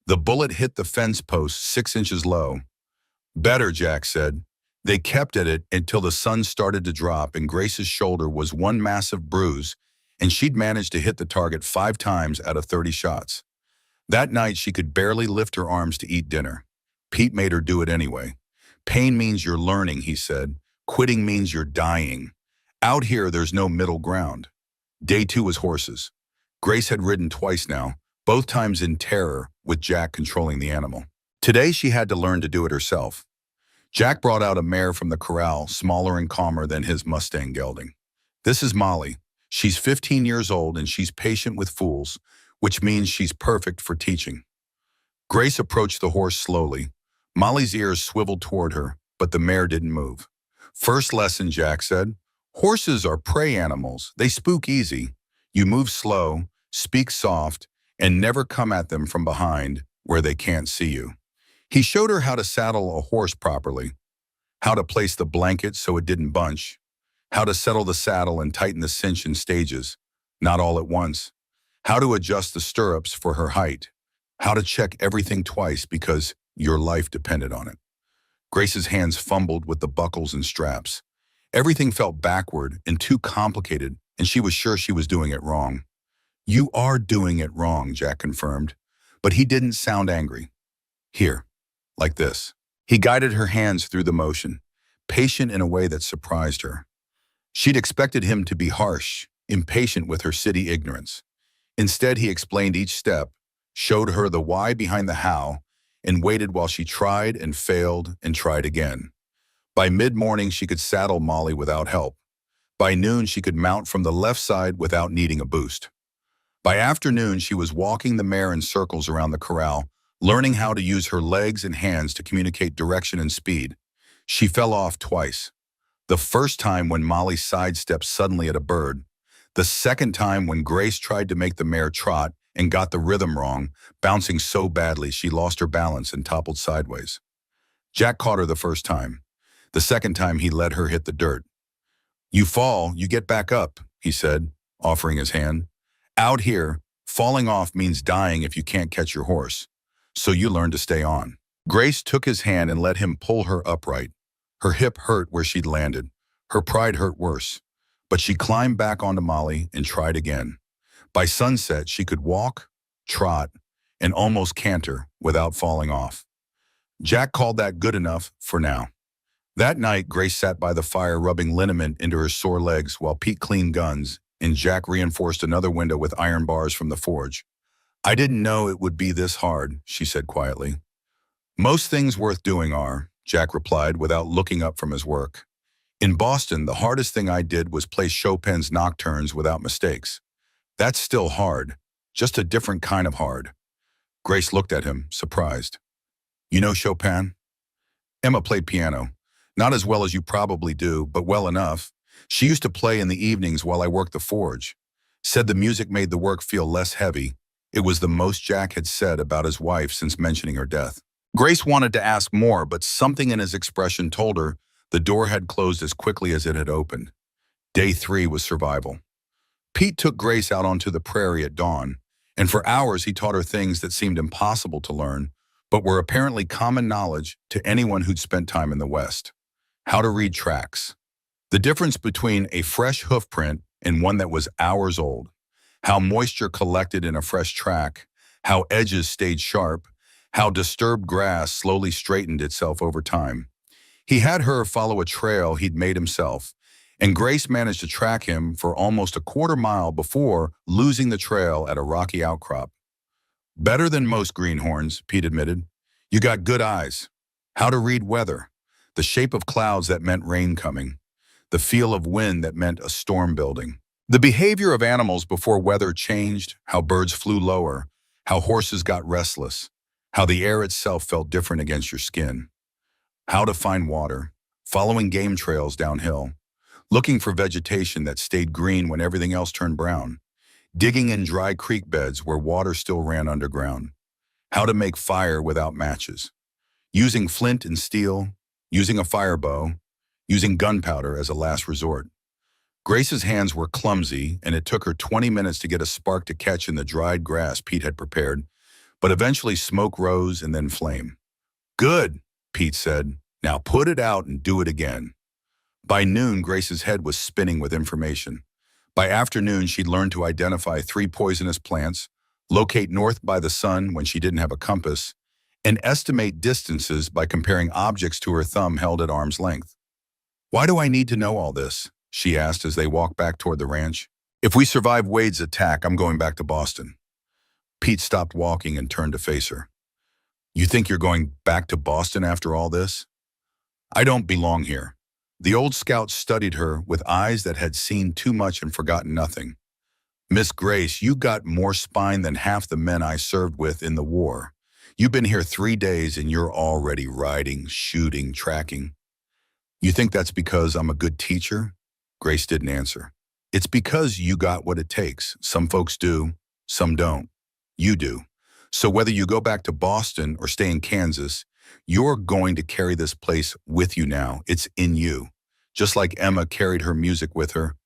A: The bullet hit the fence post 6 inches low. "Better," Jack said. They kept at it until the sun started to drop and Grace's shoulder was one massive bruise, and she'd managed to hit the target 5 times out of 30 shots. That night she could barely lift her arms to eat dinner. Pete made her do it anyway. "Pain means you're learning," he said. "Quitting means you're dying. Out here, there's no middle ground." Day 2 was horses. Grace had ridden twice now, both times in terror, with Jack controlling the animal. Today she had to learn to do it herself. Jack brought out a mare from the corral, smaller and calmer than his Mustang gelding. "This is Molly. She's 15 years old and she's patient with fools, which means she's perfect for teaching." Grace approached the horse slowly. Molly's ears swiveled toward her, but the mare didn't move. "First lesson," Jack said. "Horses are prey animals. They spook easy. You move slow, speak soft, and never come at them from behind where they can't see you." He showed her how to saddle a horse properly, how to place the blanket so it didn't bunch, how to settle the saddle and tighten the cinch in stages, not all at once, how to adjust the stirrups for her height, how to check everything twice because your life depended on it. Grace's hands fumbled with the buckles and straps. Everything felt backward and too complicated, and she was sure she was doing it wrong. You are doing it wrong, Jack confirmed, but he didn't sound angry. Here, like this. He guided her hands through the motion, patient in a way that surprised her. She'd expected him to be harsh, impatient with her city ignorance. Instead, he explained each step, showed her the why behind the how, and waited while she tried and failed and tried again. By mid-morning, she could saddle Molly without help. By noon, she could mount from the left side without needing a boost. By afternoon, she was walking the mare in circles around the corral, learning how to use her legs and hands to communicate direction and speed. She fell off twice. The first time when Molly sidestepped suddenly at a bird. The second time when Grace tried to make the mare trot and got the rhythm wrong, bouncing so badly she lost her balance and toppled sideways. Jack caught her the first time. The second time he let her hit the dirt. You fall, you get back up, he said, offering his hand. Out here, falling off means dying if you can't catch your horse. So you learn to stay on. Grace took his hand and let him pull her upright. Her hip hurt where she'd landed. Her pride hurt worse. But she climbed back onto Molly and tried again. By sunset, she could walk, trot, and almost canter without falling off. Jack called that good enough for now. That night, Grace sat by the fire rubbing liniment into her sore legs while Pete cleaned guns and Jack reinforced another window with iron bars from the forge. I didn't know it would be this hard, she said quietly. Most things worth doing are, Jack replied without looking up from his work. In Boston, the hardest thing I did was play Chopin's nocturnes without mistakes. That's still hard, just a different kind of hard. Grace looked at him, surprised. You know Chopin? Emma played piano. Not as well as you probably do, but well enough. She used to play in the evenings while I worked the forge. Said the music made the work feel less heavy. It was the most Jack had said about his wife since mentioning her death. Grace wanted to ask more, but something in his expression told her the door had closed as quickly as it had opened. Day 3 was survival. Pete took Grace out onto the prairie at dawn, and for hours he taught her things that seemed impossible to learn, but were apparently common knowledge to anyone who'd spent time in the West. How to read tracks. The difference between a fresh hoof print and one that was hours old. How moisture collected in a fresh track. How edges stayed sharp. How disturbed grass slowly straightened itself over time. He had her follow a trail he'd made himself, and Grace managed to track him for almost a quarter mile before losing the trail at a rocky outcrop. Better than most greenhorns, Pete admitted. You got good eyes. How to read weather. The shape of clouds that meant rain coming. The feel of wind that meant a storm building. The behavior of animals before weather changed, how birds flew lower, how horses got restless, how the air itself felt different against your skin. How to find water, following game trails downhill, looking for vegetation that stayed green when everything else turned brown, digging in dry creek beds where water still ran underground. How to make fire without matches, using flint and steel, using a fire bow, using gunpowder as a last resort. Grace's hands were clumsy, and it took her 20 minutes to get a spark to catch in the dried grass Pete had prepared, but eventually smoke rose and then flame. Good, Pete said. Now put it out and do it again. By noon, Grace's head was spinning with information. By afternoon, she'd learned to identify 3 poisonous plants, locate north by the sun when she didn't have a compass, and estimate distances by comparing objects to her thumb held at arm's length. Why do I need to know all this? She asked as they walked back toward the ranch. If we survive Wade's attack, I'm going back to Boston. Pete stopped walking and turned to face her. You think you're going back to Boston after all this? I don't belong here. The old scout studied her with eyes that had seen too much and forgotten nothing. Miss Grace, you got more spine than half the men I served with in the war. You've been here 3 days and you're already riding, shooting, tracking. You think that's because I'm a good teacher? Grace didn't answer. It's because you got what it takes. Some folks do, some don't. You do. So whether you go back to Boston or stay in Kansas, you're going to carry this place with you now. It's in you. Just like Emma carried her music with her,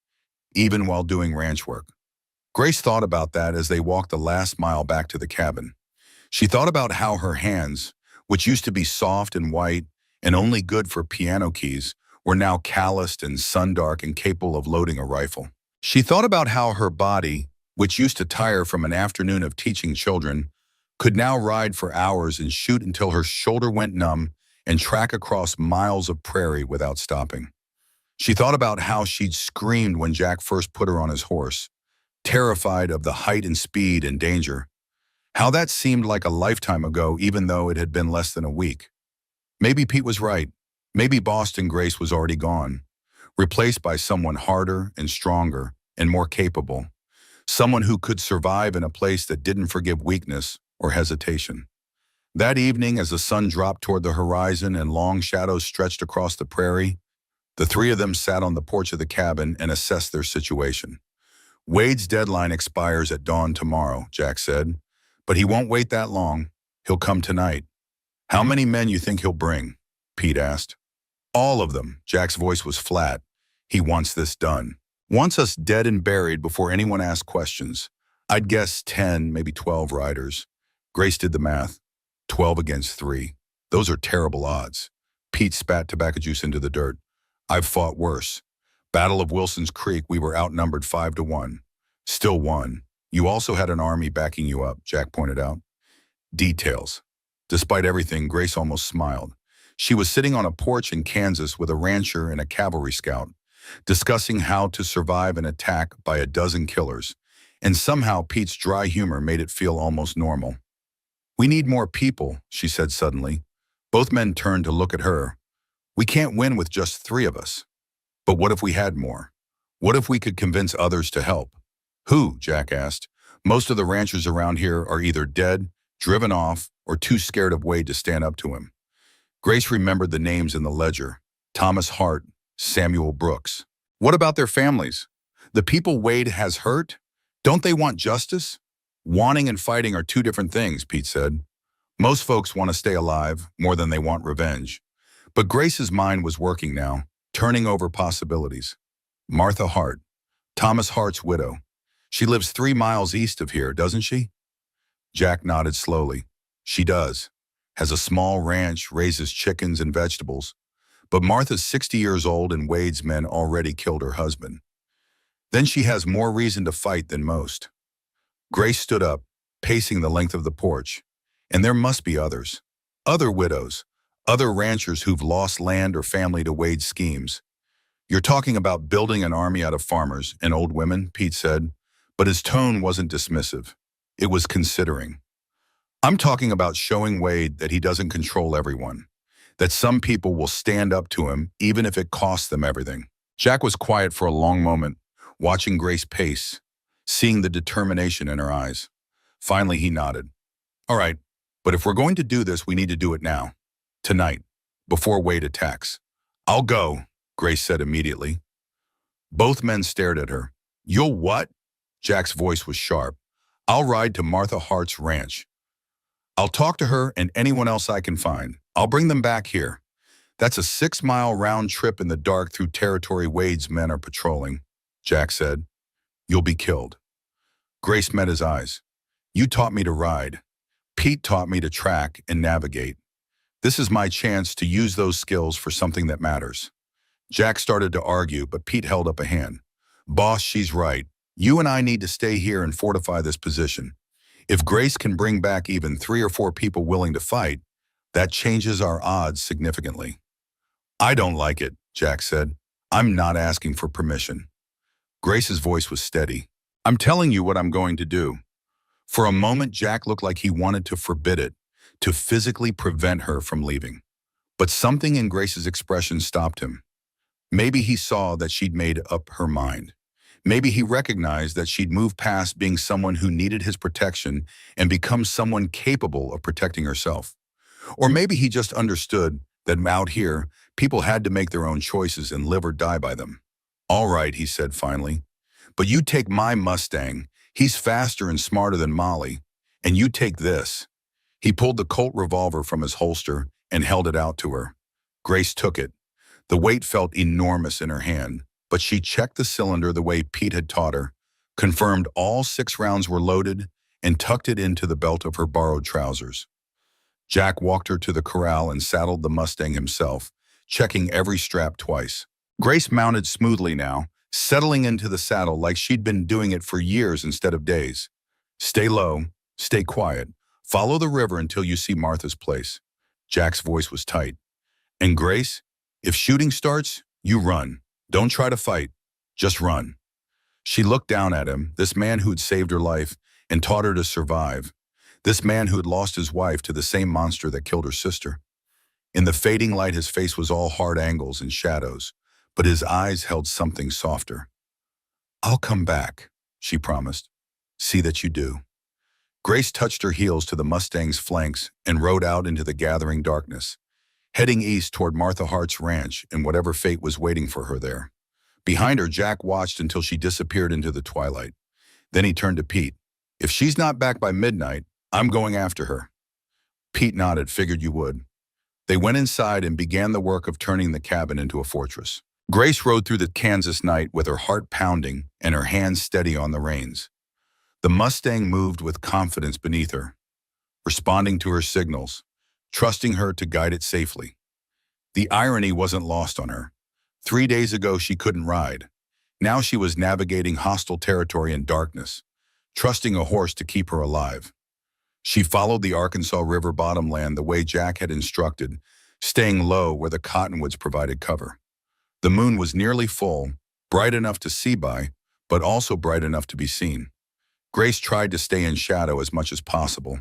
A: even while doing ranch work. Grace thought about that as they walked the last mile back to the cabin. She thought about how her hands, which used to be soft and white and only good for piano keys, were now calloused and sun-dark and capable of loading a rifle. She thought about how her body, which used to tire from an afternoon of teaching children, could now ride for hours and shoot until her shoulder went numb and track across miles of prairie without stopping. She thought about how she'd screamed when Jack first put her on his horse, terrified of the height and speed and danger. How that seemed like a lifetime ago, even though it had been less than a week. Maybe Pete was right. Maybe Boston Grace was already gone, replaced by someone harder and stronger and more capable. Someone who could survive in a place that didn't forgive weakness or hesitation. That evening, as the sun dropped toward the horizon and long shadows stretched across the prairie, the three of them sat on the porch of the cabin and assessed their situation. Wade's deadline expires at dawn tomorrow, Jack said, but he won't wait that long. He'll come tonight. How many men you think he'll bring? Pete asked. All of them. Jack's voice was flat. He wants this done. Wants us dead and buried before anyone asks questions. I'd guess 10, maybe 12 riders. Grace did the math. 12 against 3. Those are terrible odds. Pete spat tobacco juice into the dirt. I've fought worse. Battle of Wilson's Creek, we were outnumbered 5-1. Still won. You also had an army backing you up, Jack pointed out. Details. Despite everything, Grace almost smiled. She was sitting on a porch in Kansas with a rancher and a cavalry scout, discussing how to survive an attack by a dozen killers, and somehow Pete's dry humor made it feel almost normal. We need more people, she said suddenly. Both men turned to look at her. We can't win with just 3 of us. But what if we had more? What if we could convince others to help? Who? Jack asked. Most of the ranchers around here are either dead, driven off, or too scared of Wade to stand up to him. Grace remembered the names in the ledger. Thomas Hart, Samuel Brooks. What about their families? The people Wade has hurt? Don't they want justice? Wanting and fighting are 2 different things, Pete said. Most folks want to stay alive more than they want revenge. But Grace's mind was working now, turning over possibilities. Martha Hart, Thomas Hart's widow. She lives 3 miles east of here, doesn't she? Jack nodded slowly. She does. Has a small ranch, raises chickens and vegetables. But Martha's 60 years old and Wade's men already killed her husband. Then she has more reason to fight than most. Grace stood up, pacing the length of the porch. And there must be others. Other widows. Other ranchers who've lost land or family to Wade's schemes. You're talking about building an army out of farmers and old women, Pete said, but his tone wasn't dismissive. It was considering. I'm talking about showing Wade that he doesn't control everyone, that some people will stand up to him even if it costs them everything. Jack was quiet for a long moment, watching Grace pace, seeing the determination in her eyes. Finally, he nodded. All right, but if we're going to do this, we need to do it now. Tonight, before Wade attacks. I'll go, Grace said immediately. Both men stared at her. You'll what? Jack's voice was sharp. I'll ride to Martha Hart's ranch. I'll talk to her and anyone else I can find. I'll bring them back here. That's a 6-mile round trip in the dark through territory Wade's men are patrolling, Jack said. You'll be killed. Grace met his eyes. You taught me to ride. Pete taught me to track and navigate. This is my chance to use those skills for something that matters. Jack started to argue, but Pete held up a hand. Boss, she's right. You and I need to stay here and fortify this position. If Grace can bring back even 3 or 4 people willing to fight, that changes our odds significantly. I don't like it, Jack said. I'm not asking for permission. Grace's voice was steady. I'm telling you what I'm going to do. For a moment, Jack looked like he wanted to forbid it, to physically prevent her from leaving. But something in Grace's expression stopped him. Maybe he saw that she'd made up her mind. Maybe he recognized that she'd moved past being someone who needed his protection and become someone capable of protecting herself. Or maybe he just understood that out here, people had to make their own choices and live or die by them. All right, he said finally. But you take my Mustang. He's faster and smarter than Molly. And you take this. He pulled the Colt revolver from his holster and held it out to her. Grace took it. The weight felt enormous in her hand, but she checked the cylinder the way Pete had taught her, confirmed all 6 rounds were loaded, and tucked it into the belt of her borrowed trousers. Jack walked her to the corral and saddled the Mustang himself, checking every strap twice. Grace mounted smoothly now, settling into the saddle like she'd been doing it for years instead of days. Stay low, stay quiet, follow the river until you see Martha's place. Jack's voice was tight. And Grace, if shooting starts, you run. Don't try to fight, just run. She looked down at him, this man who'd saved her life and taught her to survive. This man who had lost his wife to the same monster that killed her sister. In the fading light, his face was all hard angles and shadows, but his eyes held something softer. I'll come back, she promised. See that you do. Grace touched her heels to the Mustang's flanks and rode out into the gathering darkness, heading east toward Martha Hart's ranch and whatever fate was waiting for her there. Behind her, Jack watched until she disappeared into the twilight. Then he turned to Pete. If she's not back by midnight, I'm going after her. Pete nodded, figured you would. They went inside and began the work of turning the cabin into a fortress. Grace rode through the Kansas night with her heart pounding and her hands steady on the reins. The Mustang moved with confidence beneath her, responding to her signals, trusting her to guide it safely. The irony wasn't lost on her. 3 days ago, she couldn't ride. Now she was navigating hostile territory in darkness, trusting a horse to keep her alive. She followed the Arkansas River bottomland the way Jack had instructed, staying low where the cottonwoods provided cover. The moon was nearly full, bright enough to see by, but also bright enough to be seen. Grace tried to stay in shadow as much as possible.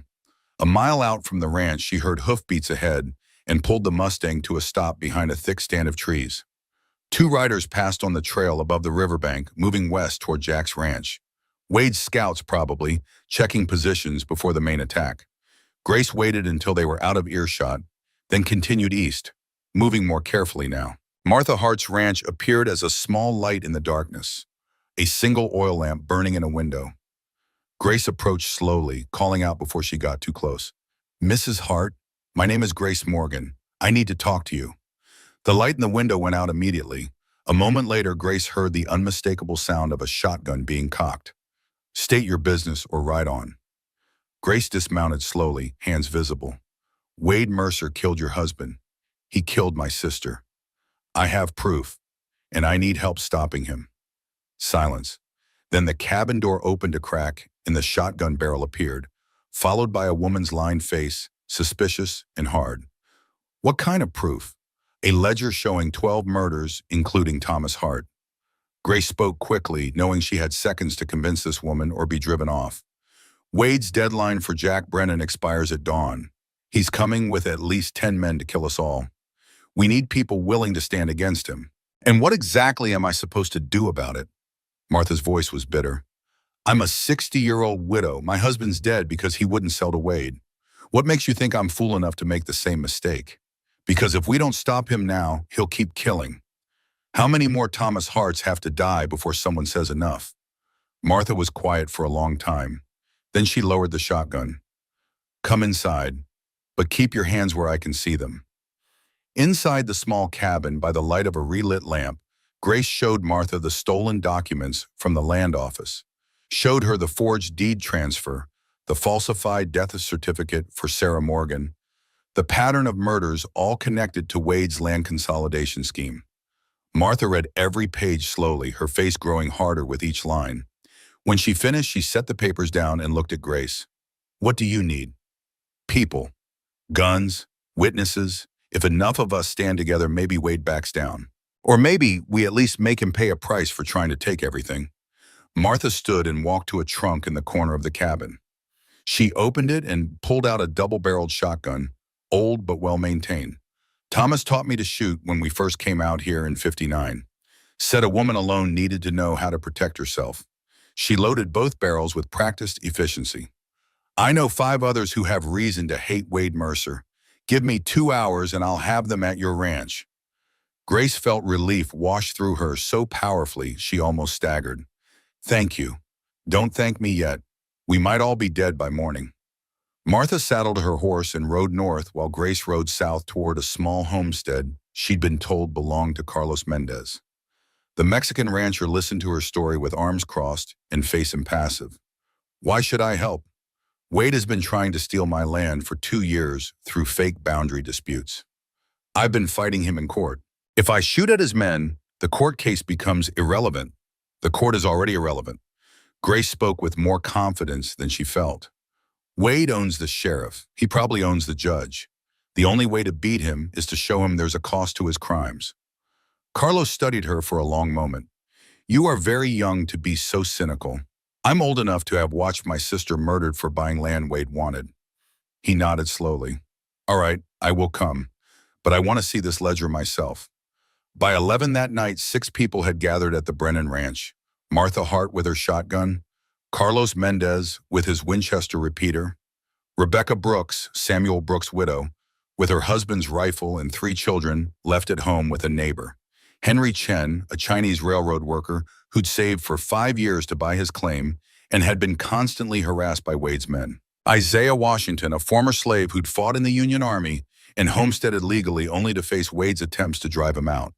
A: A mile out from the ranch, she heard hoofbeats ahead and pulled the Mustang to a stop behind a thick stand of trees. 2 riders passed on the trail above the riverbank, moving west toward Jack's ranch. Wade's scouts probably, checking positions before the main attack. Grace waited until they were out of earshot, then continued east, moving more carefully now. Martha Hart's ranch appeared as a small light in the darkness, a single oil lamp burning in a window. Grace approached slowly, calling out before she got too close. Mrs. Hart, my name is Grace Morgan. I need to talk to you. The light in the window went out immediately. A moment later, Grace heard the unmistakable sound of a shotgun being cocked. State your business or ride on. Grace dismounted slowly, hands visible. Wade Mercer killed your husband. He killed my sister. I have proof, and I need help stopping him. Silence. Then the cabin door opened a crack, and the shotgun barrel appeared, followed by a woman's lined face, suspicious and hard. What kind of proof? A ledger showing 12 murders, including Thomas Hart. Grace spoke quickly, knowing she had seconds to convince this woman or be driven off. Wade's deadline for Jack Brennan expires at dawn. He's coming with at least 10 men to kill us all. We need people willing to stand against him. And what exactly am I supposed to do about it? Martha's voice was bitter. I'm a 60-year-old widow. My husband's dead because he wouldn't sell to Wade. What makes you think I'm fool enough to make the same mistake? Because if we don't stop him now, he'll keep killing. How many more Thomas Harts have to die before someone says enough? Martha was quiet for a long time. Then she lowered the shotgun. Come inside, but keep your hands where I can see them. Inside the small cabin, by the light of a relit lamp, Grace showed Martha the stolen documents from the land office, showed her the forged deed transfer, the falsified death certificate for Sarah Morgan, the pattern of murders all connected to Wade's land consolidation scheme. Martha read every page slowly, her face growing harder with each line. When she finished, she set the papers down and looked at Grace. What do you need? People. Guns. Witnesses. If enough of us stand together, maybe Wade backs down. Or maybe we at least make him pay a price for trying to take everything. Martha stood and walked to a trunk in the corner of the cabin. She opened it and pulled out a double-barreled shotgun, old but well-maintained. Thomas taught me to shoot when we first came out here in '59. Said a woman alone needed to know how to protect herself. She loaded both barrels with practiced efficiency. I know 5 others who have reason to hate Wade Mercer. Give me 2 hours and I'll have them at your ranch. Grace felt relief wash through her so powerfully she almost staggered. Thank you. Don't thank me yet. We might all be dead by morning. Martha saddled her horse and rode north while Grace rode south toward a small homestead she'd been told belonged to Carlos Mendez. The Mexican rancher listened to her story with arms crossed and face impassive. Why should I help? Wade has been trying to steal my land for 2 years through fake boundary disputes. I've been fighting him in court. If I shoot at his men, the court case becomes irrelevant. The court is already irrelevant. Grace spoke with more confidence than she felt. Wade owns the sheriff. He probably owns the judge. The only way to beat him is to show him there's a cost to his crimes. Carlos studied her for a long moment. You are very young to be so cynical. I'm old enough to have watched my sister murdered for buying land Wade wanted. He nodded slowly. All right, I will come, but I want to see this ledger myself. By 11 that night, 6 people had gathered at the Brennan Ranch. Martha Hart with her shotgun, Carlos Mendez with his Winchester repeater, Rebecca Brooks, Samuel Brooks' widow, with her husband's rifle and 3 children left at home with a neighbor. Henry Chen, a Chinese railroad worker who'd saved for 5 years to buy his claim and had been constantly harassed by Wade's men. Isaiah Washington, a former slave who'd fought in the Union Army and homesteaded legally only to face Wade's attempts to drive him out.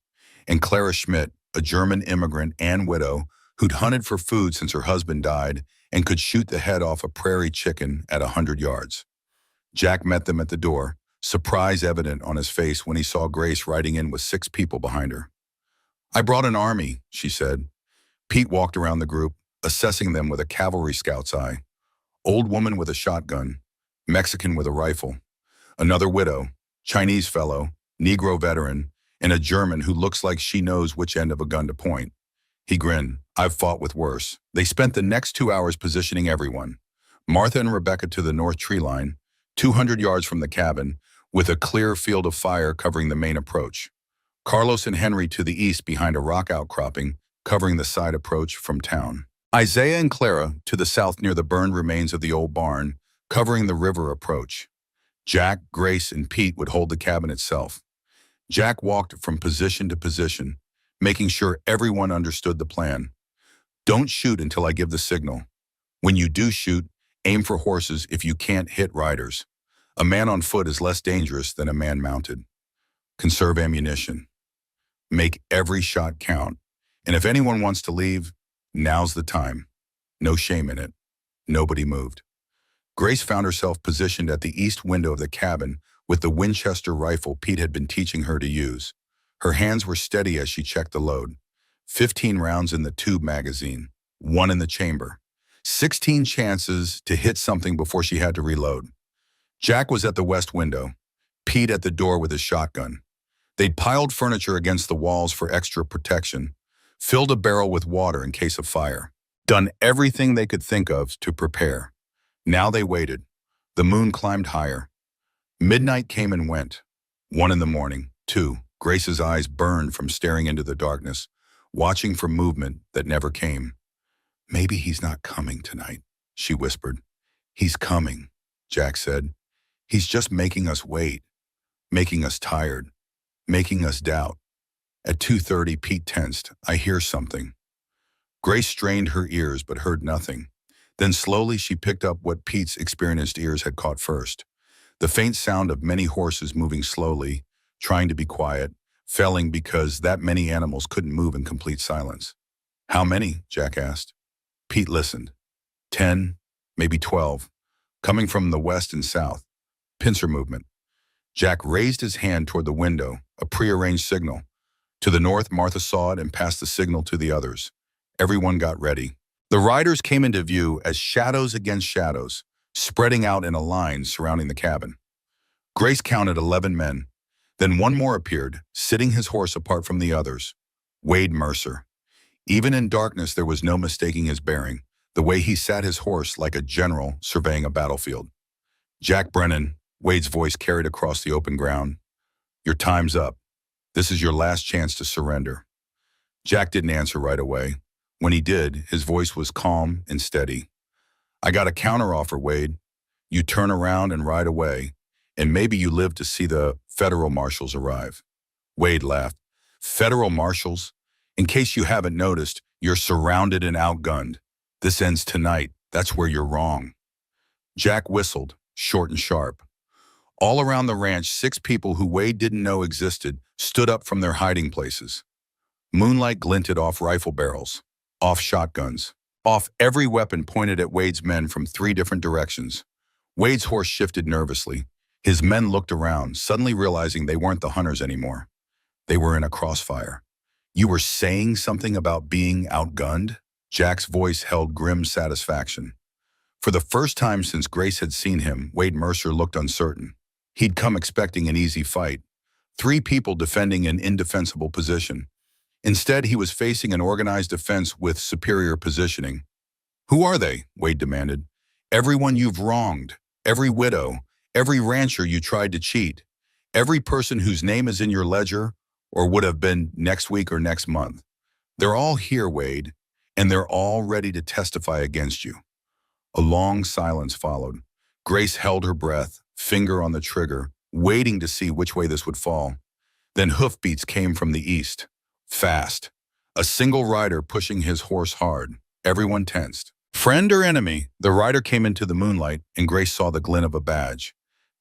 A: And Clara Schmidt, a German immigrant and widow who'd hunted for food since her husband died and could shoot the head off a prairie chicken at 100 yards. Jack met them at the door, surprise evident on his face when he saw Grace riding in with 6 people behind her. I brought an army, she said. Pete walked around the group, assessing them with a cavalry scout's eye. Old woman with a shotgun, Mexican with a rifle, another widow, Chinese fellow, Negro veteran, and a German who looks like she knows which end of a gun to point. He grinned. I've fought with worse. They spent the next 2 hours positioning everyone. Martha and Rebecca to the north tree line, 200 yards from the cabin, with a clear field of fire covering the main approach. Carlos and Henry to the east behind a rock outcropping, covering the side approach from town. Isaiah and Clara to the south near the burned remains of the old barn, covering the river approach. Jack, Grace, and Pete would hold the cabin itself. Jack walked from position to position, making sure everyone understood the plan. Don't shoot until I give the signal. When you do shoot, aim for horses if you can't hit riders. A man on foot is less dangerous than a man mounted. Conserve ammunition. Make every shot count. And if anyone wants to leave, now's the time. No shame in it. Nobody moved. Grace found herself positioned at the east window of the cabin with the Winchester rifle Pete had been teaching her to use. Her hands were steady as she checked the load. 15 rounds in the tube magazine, 1 in the chamber. 16 chances to hit something before she had to reload. Jack was at the west window, Pete at the door with his shotgun. They'd piled furniture against the walls for extra protection, filled a barrel with water in case of fire, done everything they could think of to prepare. Now they waited. The moon climbed higher. Midnight came and went. 1 in the morning, 2. Grace's eyes burned from staring into the darkness, watching for movement that never came. Maybe he's not coming tonight, she whispered. He's coming, Jack said. He's just making us wait, making us tired, making us doubt. At 2:30, Pete tensed. I hear something. Grace strained her ears but heard nothing. Then slowly she picked up what Pete's experienced ears had caught first. The faint sound of many horses moving slowly, trying to be quiet, felling because that many animals couldn't move in complete silence. How many? Jack asked. Pete listened. 10, maybe 12, coming from the west and south. Pincer movement. Jack raised his hand toward the window, a prearranged signal. To the north, Martha saw it and passed the signal to the others. Everyone got ready. The riders came into view as shadows against shadows, spreading out in a line surrounding the cabin. Grace counted 11 men. Then one more appeared, sitting his horse apart from the others. Wade Mercer. Even in darkness, there was no mistaking his bearing, the way he sat his horse like a general surveying a battlefield. Jack Brennan, Wade's voice carried across the open ground. Your time's up. This is your last chance to surrender. Jack didn't answer right away. When he did, his voice was calm and steady. I got a counteroffer, Wade. You turn around and ride away, and maybe you live to see the federal marshals arrive. Wade laughed. Federal marshals? In case you haven't noticed, you're surrounded and outgunned. This ends tonight. That's where you're wrong. Jack whistled, short and sharp. All around the ranch, 6 people who Wade didn't know existed stood up from their hiding places. Moonlight glinted off rifle barrels, off shotguns, off every weapon pointed at Wade's men from 3 different directions. Wade's horse shifted nervously. His men looked around, suddenly realizing they weren't the hunters anymore. They were in a crossfire. "You were saying something about being outgunned?" Jack's voice held grim satisfaction. For the first time since Grace had seen him, Wade Mercer looked uncertain. He'd come expecting an easy fight. 3 people defending an indefensible position. Instead, he was facing an organized defense with superior positioning. "Who are they?" Wade demanded. "Everyone you've wronged. Every widow. Every rancher you tried to cheat. Every person whose name is in your ledger or would have been next week or next month. They're all here, Wade, and they're all ready to testify against you." A long silence followed. Grace held her breath, finger on the trigger, waiting to see which way this would fall. Then hoofbeats came from the east. Fast. A single rider pushing his horse hard. Everyone tensed. Friend or enemy? The rider came into the moonlight, and Grace saw the glint of a badge.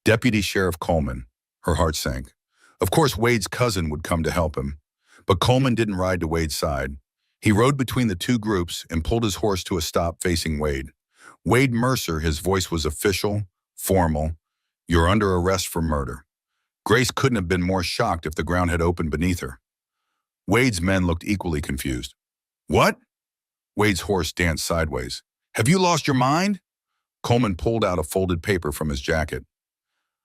A: Deputy Sheriff Coleman. Her heart sank. Of course, Wade's cousin would come to help him. But Coleman didn't ride to Wade's side. He rode between the 2 groups and pulled his horse to a stop facing Wade. Wade Mercer, his voice was official, formal. "You're under arrest for murder." Grace couldn't have been more shocked if the ground had opened beneath her. Wade's men looked equally confused. "What?" Wade's horse danced sideways. "Have you lost your mind?" Coleman pulled out a folded paper from his jacket.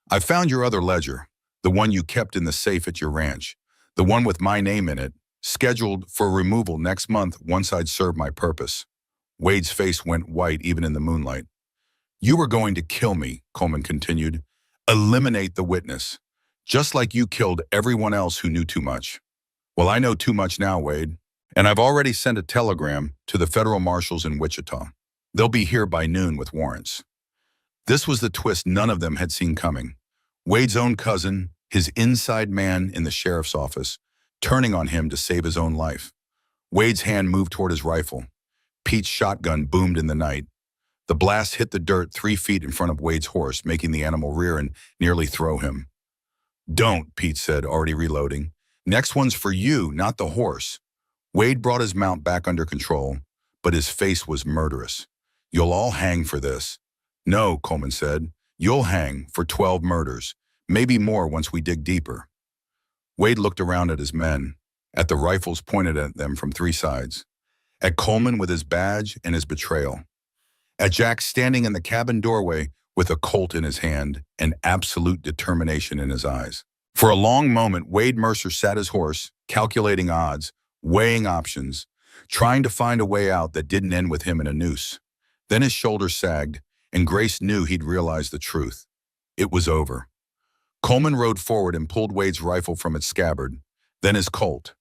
A: "I found your other ledger, the one you kept in the safe at your ranch, the one with my name in it, scheduled for removal next month once I'd served my purpose." Wade's face went white even in the moonlight. "You were going to kill me," Coleman continued. "Eliminate the witness, just like you killed everyone else who knew too much." "Well, I know too much now, Wade, and I've already sent a telegram to the federal marshals in Wichita. They'll be here by noon with warrants." This was the twist none of them had seen coming. Wade's own cousin, his inside man in the sheriff's office, turning on him to save his own life. Wade's hand moved toward his rifle. Pete's shotgun boomed in the night. The blast hit the dirt 3 feet in front of Wade's horse, making the animal rear and nearly throw him. "Don't," Pete said, already reloading. "Next one's for you, not the horse." Wade brought his mount back under control, but his face was murderous. "You'll all hang for this." "No," Coleman said. "You'll hang for 12 murders, maybe more once we dig deeper." Wade looked around at his men, at the rifles pointed at them from 3 sides, at Coleman with his badge and his betrayal, at Jack standing in the cabin doorway with a Colt in his hand and absolute determination in his eyes. For a long moment, Wade Mercer sat his horse, calculating odds, weighing options, trying to find a way out that didn't end with him in a noose. Then his shoulders sagged, and Grace knew he'd realized the truth. It was over. Coleman rode forward and pulled Wade's rifle from its scabbard, then his Colt,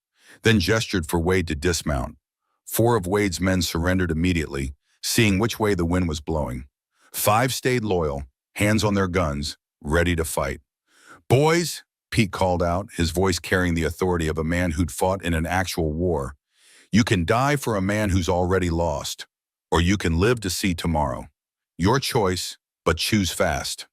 A: then gestured for Wade to dismount. 4 of Wade's men surrendered immediately, seeing which way the wind was blowing. 5 stayed loyal, hands on their guns, ready to fight. "Boys," Pete called out, his voice carrying the authority of a man who'd fought in an actual war, "you can die for a man who's already lost, or you can live to see tomorrow. Your choice, but choose fast."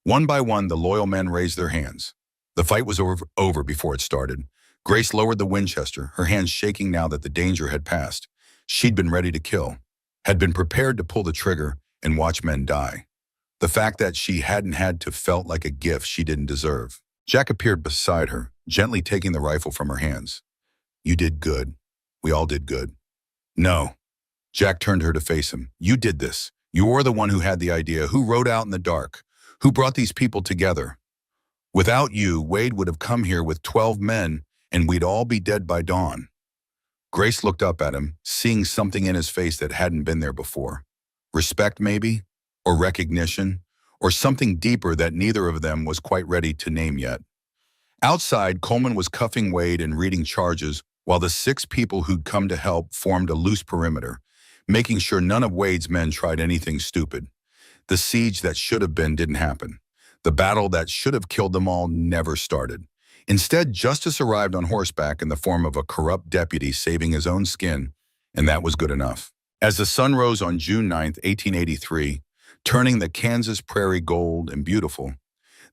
A: One by one, the loyal men raised their hands. The fight was over before it started. Grace lowered the Winchester, her hands shaking now that the danger had passed. She'd been ready to kill, had been prepared to pull the trigger and watch men die. The fact that she hadn't had to felt like a gift she didn't deserve. Jack appeared beside her, gently taking the rifle from her hands. "You did good. We all did good." "No." Jack turned her to face him. "You did this. You were the one who had the idea, who rode out in the dark, who brought these people together. Without you, Wade would have come here with 12 men, and we'd all be dead by dawn." Grace looked up at him, seeing something in his face that hadn't been there before. Respect, maybe? Or recognition? Or something deeper that neither of them was quite ready to name yet. Outside, Coleman was cuffing Wade and reading charges, while the 6 people who'd come to help formed a loose perimeter, making sure none of Wade's men tried anything stupid. The siege that should have been didn't happen. The battle that should have killed them all never started. Instead, justice arrived on horseback in the form of a corrupt deputy saving his own skin, and that was good enough. As the sun rose on June 9, 1883, turning the Kansas prairie gold and beautiful,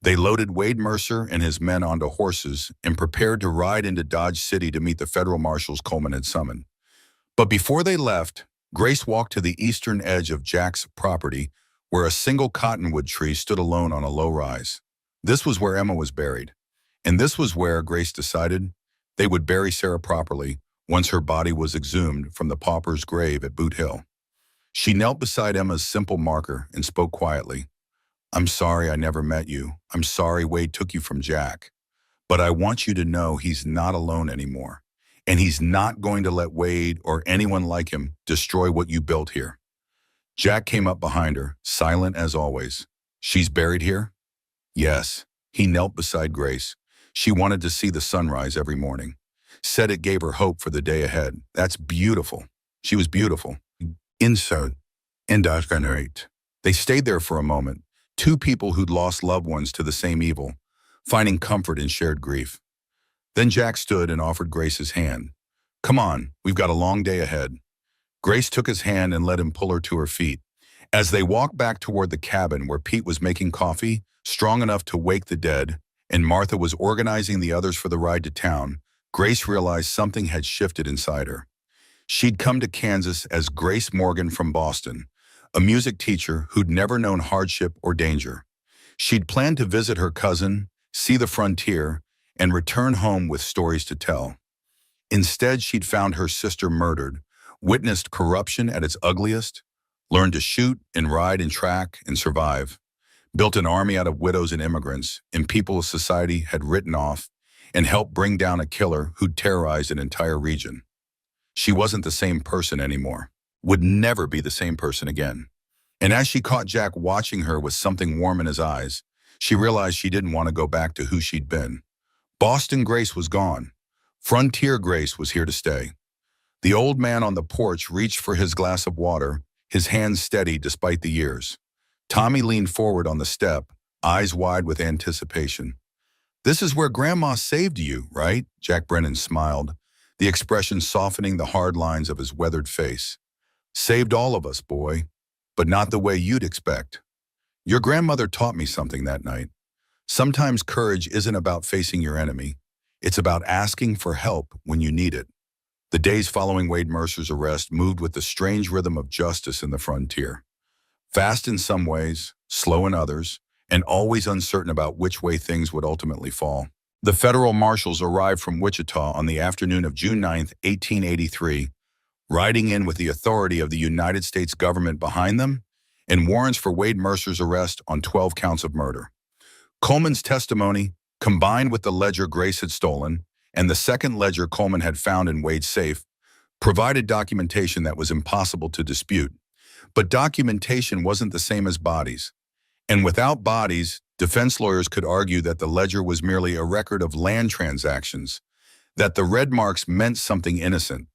A: They loaded Wade Mercer and his men onto horses and prepared to ride into Dodge City to meet the federal marshals Coleman had summoned. But before they left, Grace walked to the eastern edge of Jack's property, where a single cottonwood tree stood alone on a low rise. This was where Emma was buried, and this was where, Grace decided, they would bury Sarah properly once her body was exhumed from the pauper's grave at Boot Hill. She knelt beside Emma's simple marker and spoke quietly. "I'm sorry I never met you. I'm sorry Wade took you from Jack. But I want you to know he's not alone anymore. And he's not going to let Wade or anyone like him destroy what you built here." Jack came up behind her, silent as always. "She's buried here?" "Yes." He knelt beside Grace. She wanted to see the sunrise every morning. Said it gave her hope for the day ahead. That's beautiful. She was beautiful. Inside. Indoctrinate. They stayed there for a moment, two people who'd lost loved ones to the same evil, finding comfort in shared grief. Then Jack stood and offered Grace his hand. "Come on, we've got a long day ahead." Grace took his hand and let him pull her to her feet. As they walked back toward the cabin where Pete was making coffee, strong enough to wake the dead, and Martha was organizing the others for the ride to town, Grace realized something had shifted inside her. She'd come to Kansas as Grace Morgan from Boston, a music teacher who'd never known hardship or danger. She'd planned to visit her cousin, see the frontier, and return home with stories to tell. Instead, she'd found her sister murdered, witnessed corruption at its ugliest, learned to shoot and ride and track and survive, built an army out of widows and immigrants and people society had written off, and helped bring down a killer who'd terrorized an entire region. She wasn't the same person anymore, would never be the same person again. And as she caught Jack watching her with something warm in his eyes, she realized she didn't want to go back to who she'd been. Boston Grace was gone. Frontier Grace was here to stay. The old man on the porch reached for his glass of water, his hands steady despite the years. Tommy leaned forward on the step, eyes wide with anticipation. "This is where Grandma saved you, right?" Jack Brennan smiled, the expression softening the hard lines of his weathered face. "Saved all of us, boy, but not the way you'd expect. Your grandmother taught me something that night. Sometimes courage isn't about facing your enemy. It's about asking for help when you need it." The days following Wade Mercer's arrest moved with the strange rhythm of justice in the frontier. Fast in some ways, slow in others, and always uncertain about which way things would ultimately fall. The federal marshals arrived from Wichita on the afternoon of June 9, 1883, riding in with the authority of the United States government behind them and warrants for Wade Mercer's arrest on 12 counts of murder. Coleman's testimony, combined with the ledger Grace had stolen and the second ledger Coleman had found in Wade's safe, provided documentation that was impossible to dispute. But documentation wasn't the same as bodies. And without bodies, defense lawyers could argue that the ledger was merely a record of land transactions, that the red marks meant something innocent,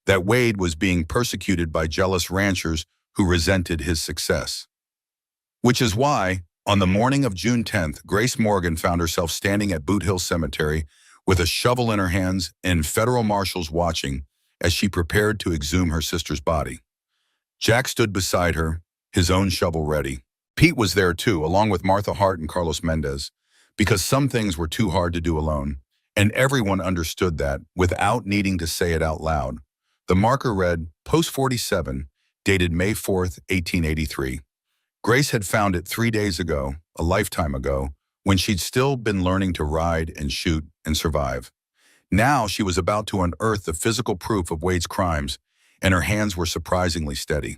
A: that Wade was being persecuted by jealous ranchers who resented his success. Which is why, on the morning of June 10th, Grace Morgan found herself standing at Boot Hill Cemetery with a shovel in her hands and federal marshals watching as she prepared to exhume her sister's body. Jack stood beside her, his own shovel ready. Pete was there too, along with Martha Hart and Carlos Mendez, because some things were too hard to do alone, and everyone understood that without needing to say it out loud. The marker read, Post 47, dated May 4th, 1883. Grace had found it 3 days ago, a lifetime ago, when she'd still been learning to ride and shoot and survive. Now she was about to unearth the physical proof of Wade's crimes, and her hands were surprisingly steady.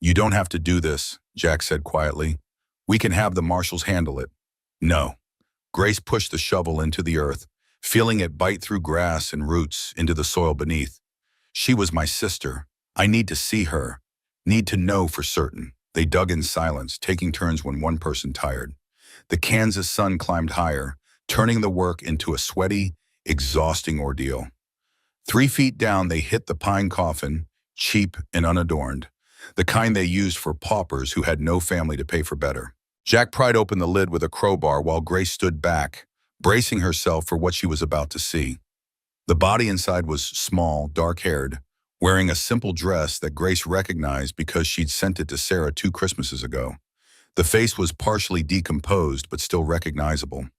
A: "You don't have to do this," Jack said quietly. "We can have the marshals handle it." "No." Grace pushed the shovel into the earth, feeling it bite through grass and roots into the soil beneath. "She was my sister. I need to see her. Need to know for certain." They dug in silence, taking turns when one person tired. The Kansas sun climbed higher, turning the work into a sweaty, exhausting ordeal. 3 feet down, they hit the pine coffin, cheap and unadorned, the kind they used for paupers who had no family to pay for better. Jack pried open the lid with a crowbar while Grace stood back, bracing herself for what she was about to see. The body inside was small, dark-haired, wearing a simple dress that Grace recognized because she'd sent it to Sarah 2 Christmases ago. The face was partially decomposed but still recognizable.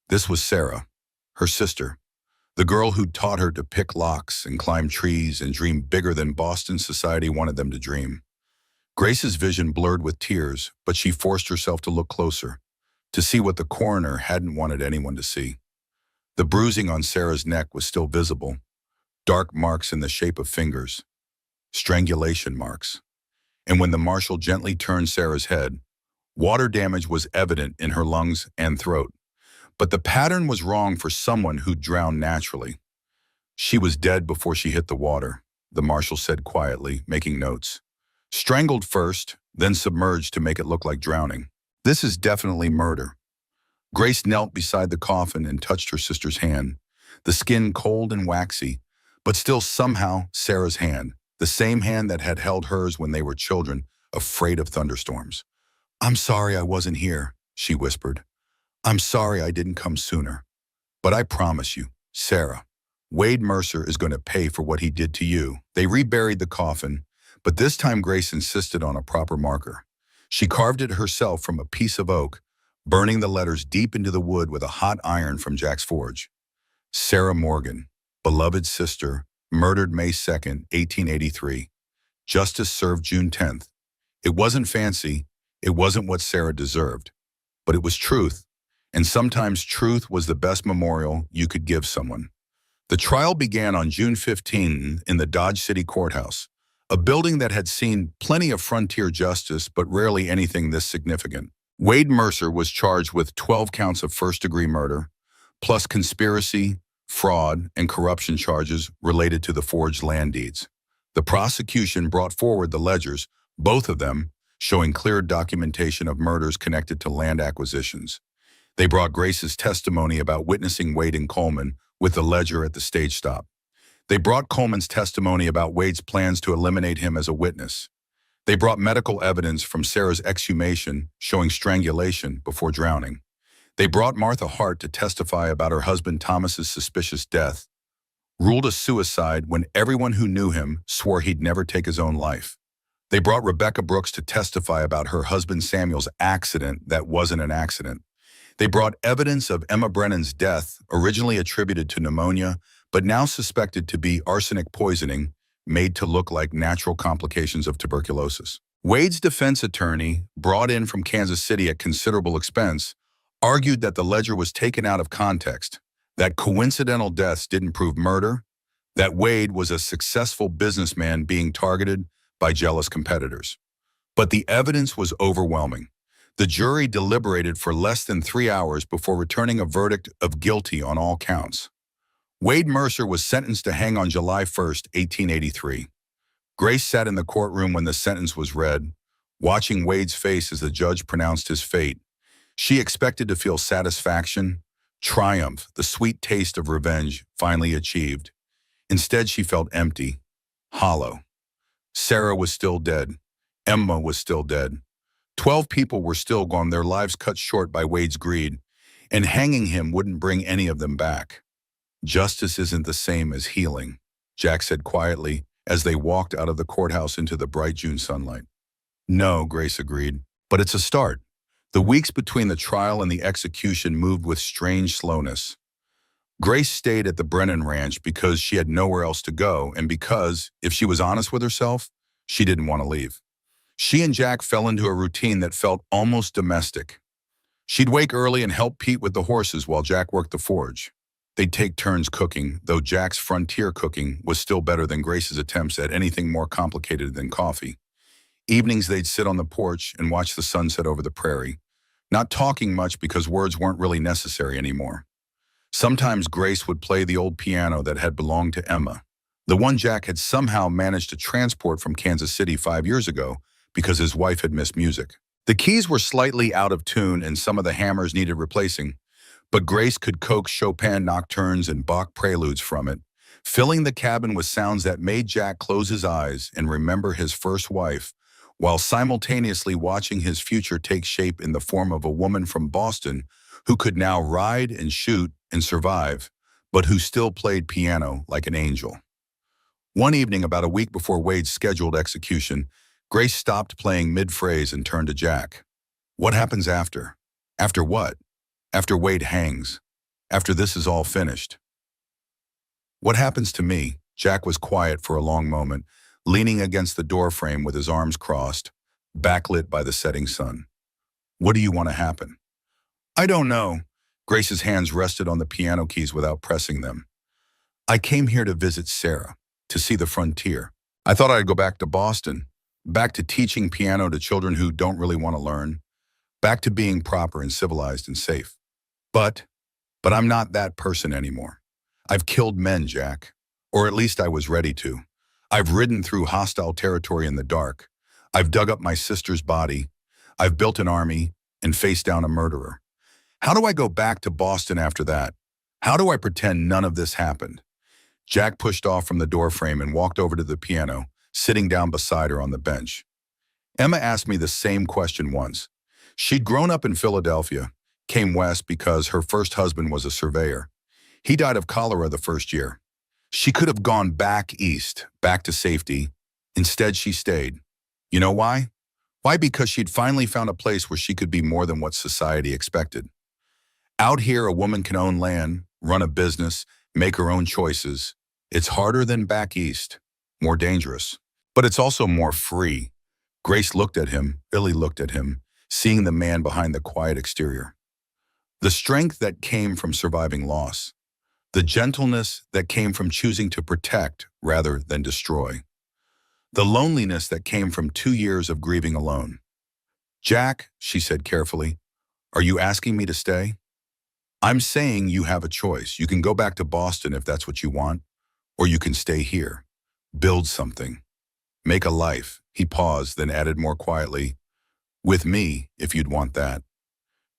A: This was Sarah, her sister, the girl who'd taught her to pick locks and climb trees and dream bigger than Boston society wanted them to dream. Grace's vision blurred with tears, but she forced herself to look closer, to see what the coroner hadn't wanted anyone to see. The bruising on Sarah's neck was still visible, dark marks in the shape of fingers, strangulation marks. And when the marshal gently turned Sarah's head, water damage was evident in her lungs and throat. But the pattern was wrong for someone who drowned naturally. She was dead before she hit the water, the marshal said quietly, making notes. Strangled first, then submerged to make it look like drowning. This is definitely murder. Grace knelt beside the coffin and touched her sister's hand, the skin cold and waxy, but still somehow Sarah's hand, the same hand that had held hers when they were children, afraid of thunderstorms. "I'm sorry I wasn't here," she whispered. "I'm sorry I didn't come sooner. But I promise you, Sarah, Wade Mercer is going to pay for what he did to you." They reburied the coffin, but this time Grace insisted on a proper marker. She carved it herself from a piece of oak, burning the letters deep into the wood with a hot iron from Jack's forge. Sarah Morgan, beloved sister, murdered May 2nd, 1883. Justice served June 10th. It wasn't fancy, it wasn't what Sarah deserved, but it was truth, and sometimes truth was the best memorial you could give someone. The trial began on June 15 in the Dodge City Courthouse, a building that had seen plenty of frontier justice but rarely anything this significant. Wade Mercer was charged with 12 counts of first-degree murder, plus conspiracy, fraud, and corruption charges related to the forged land deeds. The prosecution brought forward the ledgers, both of them showing clear documentation of murders connected to land acquisitions. They brought Grace's testimony about witnessing Wade and Coleman with the ledger at the stage stop. They brought Coleman's testimony about Wade's plans to eliminate him as a witness. They brought medical evidence from Sarah's exhumation showing strangulation before drowning. They brought Martha Hart to testify about her husband Thomas's suspicious death, ruled a suicide when everyone who knew him swore he'd never take his own life. They brought Rebecca Brooks to testify about her husband Samuel's accident that wasn't an accident. They brought evidence of Emma Brennan's death, originally attributed to pneumonia, but now suspected to be arsenic poisoning, made to look like natural complications of tuberculosis. Wade's defense attorney, brought in from Kansas City at considerable expense, argued that the ledger was taken out of context, that coincidental deaths didn't prove murder, that Wade was a successful businessman being targeted by jealous competitors. But the evidence was overwhelming. The jury deliberated for less than 3 hours before returning a verdict of guilty on all counts. Wade Mercer was sentenced to hang on July 1st, 1883. Grace sat in the courtroom when the sentence was read, watching Wade's face as the judge pronounced his fate. She expected to feel satisfaction, triumph, the sweet taste of revenge finally achieved. Instead, she felt empty, hollow. Sarah was still dead. Emma was still dead. 12 people were still gone, their lives cut short by Wade's greed, and hanging him wouldn't bring any of them back. "Justice isn't the same as healing," Jack said quietly as they walked out of the courthouse into the bright June sunlight. "No," Grace agreed, "but it's a start." The weeks between the trial and the execution moved with strange slowness. Grace stayed at the Brennan Ranch because she had nowhere else to go, and because, if she was honest with herself, she didn't want to leave. She and Jack fell into a routine that felt almost domestic. She'd wake early and help Pete with the horses while Jack worked the forge. They'd take turns cooking, though Jack's frontier cooking was still better than Grace's attempts at anything more complicated than coffee. Evenings they'd sit on the porch and watch the sunset over the prairie, not talking much because words weren't really necessary anymore. Sometimes Grace would play the old piano that had belonged to Emma, the one Jack had somehow managed to transport from Kansas City 5 years ago because his wife had missed music. The keys were slightly out of tune and some of the hammers needed replacing, but Grace could coax Chopin nocturnes and Bach preludes from it, filling the cabin with sounds that made Jack close his eyes and remember his first wife, while simultaneously watching his future take shape in the form of a woman from Boston who could now ride and shoot and survive, but who still played piano like an angel. One evening, about a week before Wade's scheduled execution, Grace stopped playing mid-phrase and turned to Jack. What happens after? After what? After Wade hangs? After this is all finished? What happens to me? Jack was quiet for a long moment, leaning against the doorframe with his arms crossed, backlit by the setting sun. What do you want to happen? I don't know. Grace's hands rested on the piano keys without pressing them. I came here to visit Sarah, to see the frontier. I thought I'd go back to Boston, back to teaching piano to children who don't really want to learn, back to being proper and civilized and safe. But I'm not that person anymore. I've killed men, Jack. Or at least I was ready to. I've ridden through hostile territory in the dark. I've dug up my sister's body. I've built an army and faced down a murderer. How do I go back to Boston after that? How do I pretend none of this happened? Jack pushed off from the doorframe and walked over to the piano, sitting down beside her on the bench. Emma asked me the same question once. She'd grown up in Philadelphia, came west because her first husband was a surveyor. He died of cholera the first year. She could have gone back east, back to safety. Instead, she stayed. You know why? Why? Because she'd finally found a place where she could be more than what society expected. Out here, a woman can own land, run a business, make her own choices. It's harder than back east, more dangerous. But it's also more free. Grace looked at him, Billy looked at him, seeing the man behind the quiet exterior. The strength that came from surviving loss. The gentleness that came from choosing to protect rather than destroy. The loneliness that came from 2 years of grieving alone. Jack, she said carefully, are you asking me to stay? I'm saying you have a choice. You can go back to Boston if that's what you want, or you can stay here. Build something. Make a life. He paused, then added more quietly, with me, if you'd want that.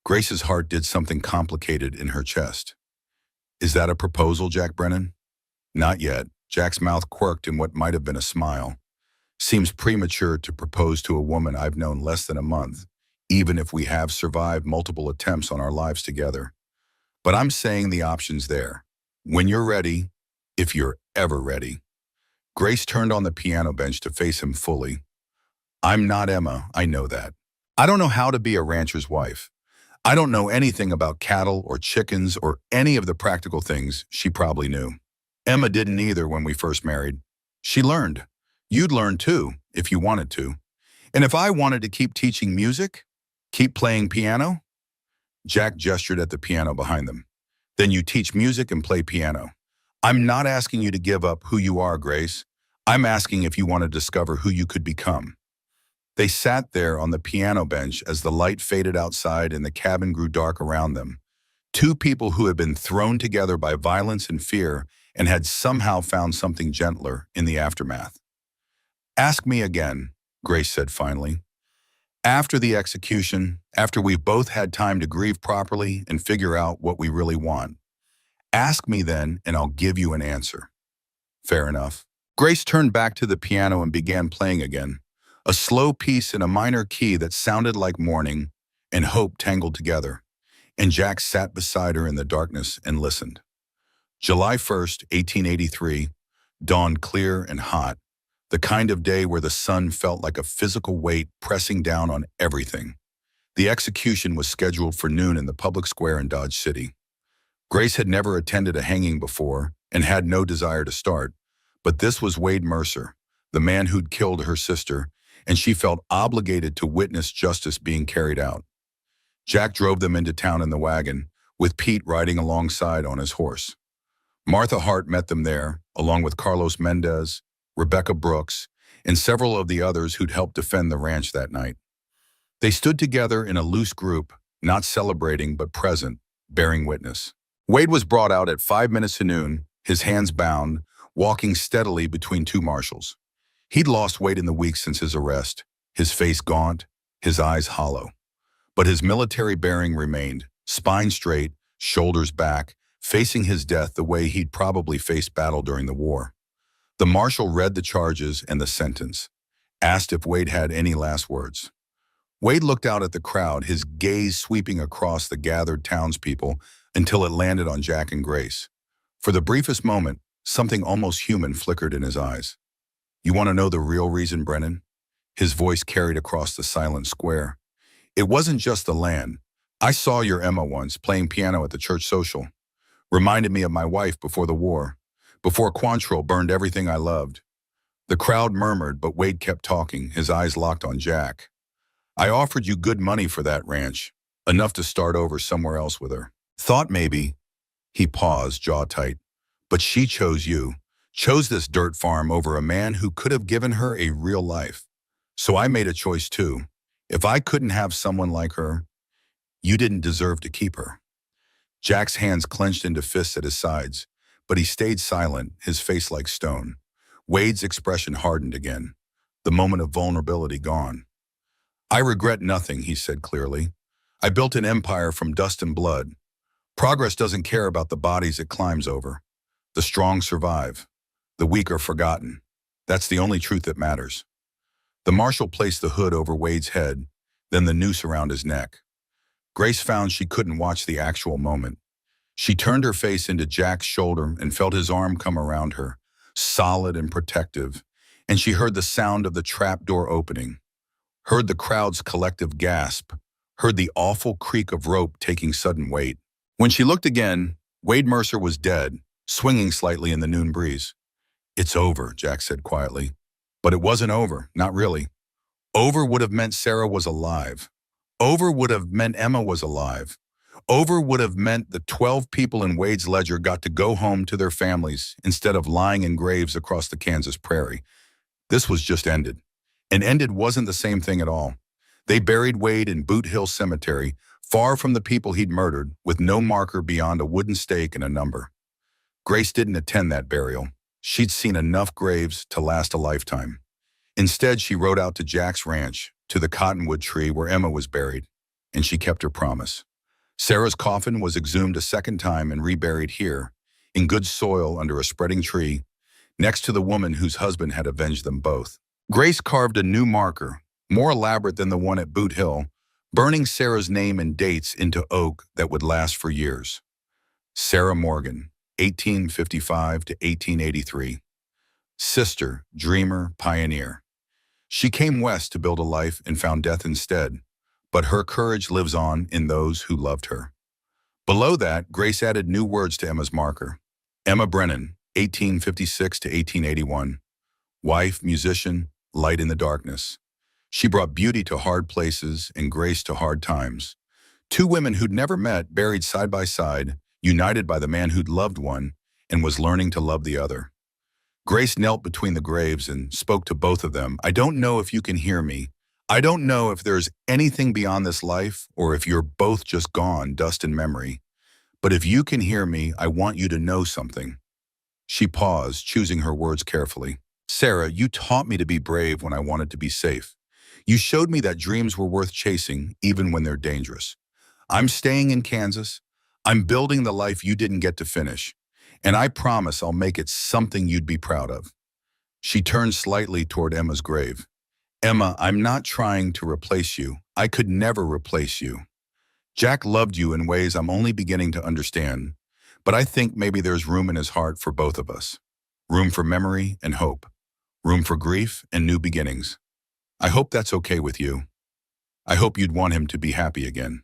A: Grace's heart did something complicated in her chest. Is that a proposal, Jack Brennan? Not yet. Jack's mouth quirked in what might have been a smile. Seems premature to propose to a woman I've known less than a month, even if we have survived multiple attempts on our lives together. But I'm saying the option's there. When you're ready, if you're ever ready. Grace turned on the piano bench to face him fully. I'm not Emma, I know that. I don't know how to be a rancher's wife. I don't know anything about cattle or chickens or any of the practical things she probably knew. Emma didn't either when we first married. She learned. You'd learn too, if you wanted to. And if I wanted to keep teaching music, keep playing piano, Jack gestured at the piano behind them. Then you teach music and play piano. I'm not asking you to give up who you are, Grace. I'm asking if you want to discover who you could become. They sat there on the piano bench as the light faded outside and the cabin grew dark around them. Two people who had been thrown together by violence and fear and had somehow found something gentler in the aftermath. Ask me again, Grace said finally. After the execution, after we've both had time to grieve properly and figure out what we really want. Ask me then, and I'll give you an answer. Fair enough. Grace turned back to the piano and began playing again, a slow piece in a minor key that sounded like mourning and hope tangled together, and Jack sat beside her in the darkness and listened. July 1st, 1883, dawned clear and hot, the kind of day where the sun felt like a physical weight pressing down on everything. The execution was scheduled for noon in the public square in Dodge City. Grace had never attended a hanging before and had no desire to start, but this was Wade Mercer, the man who'd killed her sister, and she felt obligated to witness justice being carried out. Jack drove them into town in the wagon, with Pete riding alongside on his horse. Martha Hart met them there, along with Carlos Mendez, Rebecca Brooks, and several of the others who'd helped defend the ranch that night. They stood together in a loose group, not celebrating but present, bearing witness. Wade was brought out at 5 minutes to noon, his hands bound, walking steadily between two marshals. He'd lost weight in the weeks since his arrest, his face gaunt, his eyes hollow. But his military bearing remained, spine straight, shoulders back, facing his death the way he'd probably faced battle during the war. The marshal read the charges and the sentence, asked if Wade had any last words. Wade looked out at the crowd, his gaze sweeping across the gathered townspeople until it landed on Jack and Grace. For the briefest moment, something almost human flickered in his eyes. You want to know the real reason, Brennan? His voice carried across the silent square. It wasn't just the land. I saw your Emma once playing piano at the church social. Reminded me of my wife before the war, before Quantrill burned everything I loved. The crowd murmured, but Wade kept talking, his eyes locked on Jack. I offered you good money for that ranch, enough to start over somewhere else with her. Thought maybe. He paused, jaw tight. But she chose you, chose this dirt farm over a man who could have given her a real life. So I made a choice too. If I couldn't have someone like her, you didn't deserve to keep her. Jack's hands clenched into fists at his sides, but he stayed silent, his face like stone. Wade's expression hardened again, the moment of vulnerability gone. I regret nothing, he said clearly. I built an empire from dust and blood. Progress doesn't care about the bodies it climbs over. The strong survive. The weak are forgotten. That's the only truth that matters. The marshal placed the hood over Wade's head, then the noose around his neck. Grace found she couldn't watch the actual moment. She turned her face into Jack's shoulder and felt his arm come around her, solid and protective, and she heard the sound of the trap door opening, heard the crowd's collective gasp, heard the awful creak of rope taking sudden weight. When she looked again, Wade Mercer was dead, swinging slightly in the noon breeze. It's over, Jack said quietly. But it wasn't over, not really. Over would have meant Sarah was alive. Over would have meant Emma was alive. Over would have meant the 12 people in Wade's ledger got to go home to their families instead of lying in graves across the Kansas prairie. This was just ended. And ended wasn't the same thing at all. They buried Wade in Boot Hill Cemetery, far from the people he'd murdered, with no marker beyond a wooden stake and a number. Grace didn't attend that burial. She'd seen enough graves to last a lifetime. Instead, she rode out to Jack's ranch, to the cottonwood tree where Emma was buried, and she kept her promise. Sarah's coffin was exhumed a second time and reburied here, in good soil under a spreading tree, next to the woman whose husband had avenged them both. Grace carved a new marker, more elaborate than the one at Boot Hill, burning Sarah's name and dates into oak that would last for years. Sarah Morgan, 1855 to 1883. Sister, dreamer, pioneer. She came west to build a life and found death instead, but her courage lives on in those who loved her. Below that, Grace added new words to Emma's marker. Emma Brennan, 1856 to 1881. Wife, musician, light in the darkness. She brought beauty to hard places and grace to hard times. Two women who'd never met, buried side by side, united by the man who'd loved one and was learning to love the other. Grace knelt between the graves and spoke to both of them. I don't know if you can hear me. I don't know if there's anything beyond this life or if you're both just gone, dust and memory. But if you can hear me, I want you to know something. She paused, choosing her words carefully. Sarah, you taught me to be brave when I wanted to be safe. You showed me that dreams were worth chasing, even when they're dangerous. I'm staying in Kansas. I'm building the life you didn't get to finish. And I promise I'll make it something you'd be proud of. She turned slightly toward Emma's grave. Emma, I'm not trying to replace you. I could never replace you. Jack loved you in ways I'm only beginning to understand, but I think maybe there's room in his heart for both of us. Room for memory and hope. Room for grief and new beginnings. I hope that's okay with you. I hope you'd want him to be happy again.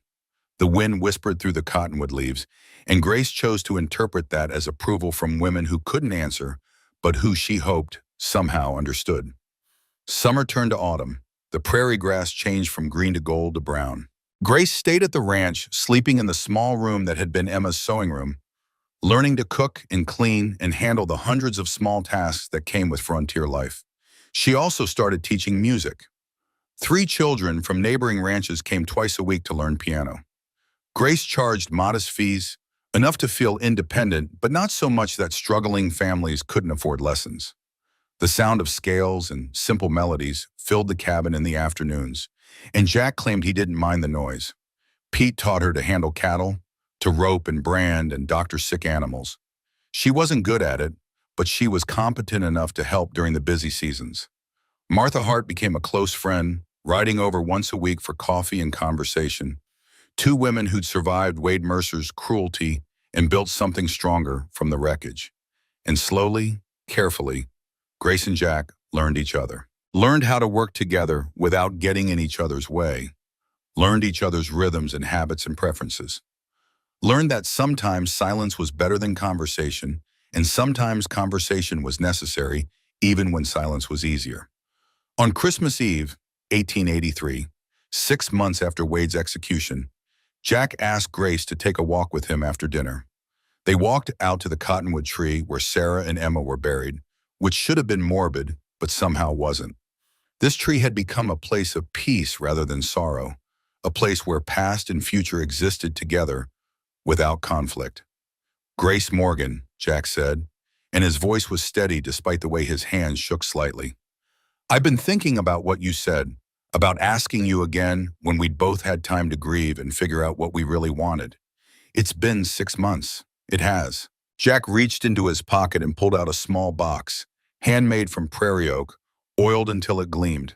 A: The wind whispered through the cottonwood leaves, and Grace chose to interpret that as approval from women who couldn't answer, but who she hoped somehow understood. Summer turned to autumn. The prairie grass changed from green to gold to brown. Grace stayed at the ranch, sleeping in the small room that had been Emma's sewing room, learning to cook and clean and handle the hundreds of small tasks that came with frontier life. She also started teaching music. 3 children from neighboring ranches came twice a week to learn piano. Grace charged modest fees, enough to feel independent, but not so much that struggling families couldn't afford lessons. The sound of scales and simple melodies filled the cabin in the afternoons, and Jack claimed he didn't mind the noise. Pete taught her to handle cattle, to rope and brand and doctor sick animals. She wasn't good at it, but she was competent enough to help during the busy seasons. Martha Hart became a close friend, riding over once a week for coffee and conversation. 2 women who'd survived Wade Mercer's cruelty and built something stronger from the wreckage. And slowly, carefully, Grace and Jack learned each other. Learned how to work together without getting in each other's way. learned each other's rhythms and habits and preferences, learned that sometimes silence was better than conversation, and sometimes conversation was necessary, even when silence was easier. On Christmas Eve, 1883, 6 months after Wade's execution, Jack asked Grace to take a walk with him after dinner. They walked out to the cottonwood tree where Sarah and Emma were buried, which should have been morbid, but somehow wasn't. This tree had become a place of peace rather than sorrow, a place where past and future existed together without conflict. Grace Morgan, Jack said, and his voice was steady despite the way his hands shook slightly. I've been thinking about what you said, about asking you again when we'd both had time to grieve and figure out what we really wanted. It's been 6 months. It has. Jack reached into his pocket and pulled out a small box, handmade from prairie oak, oiled until it gleamed.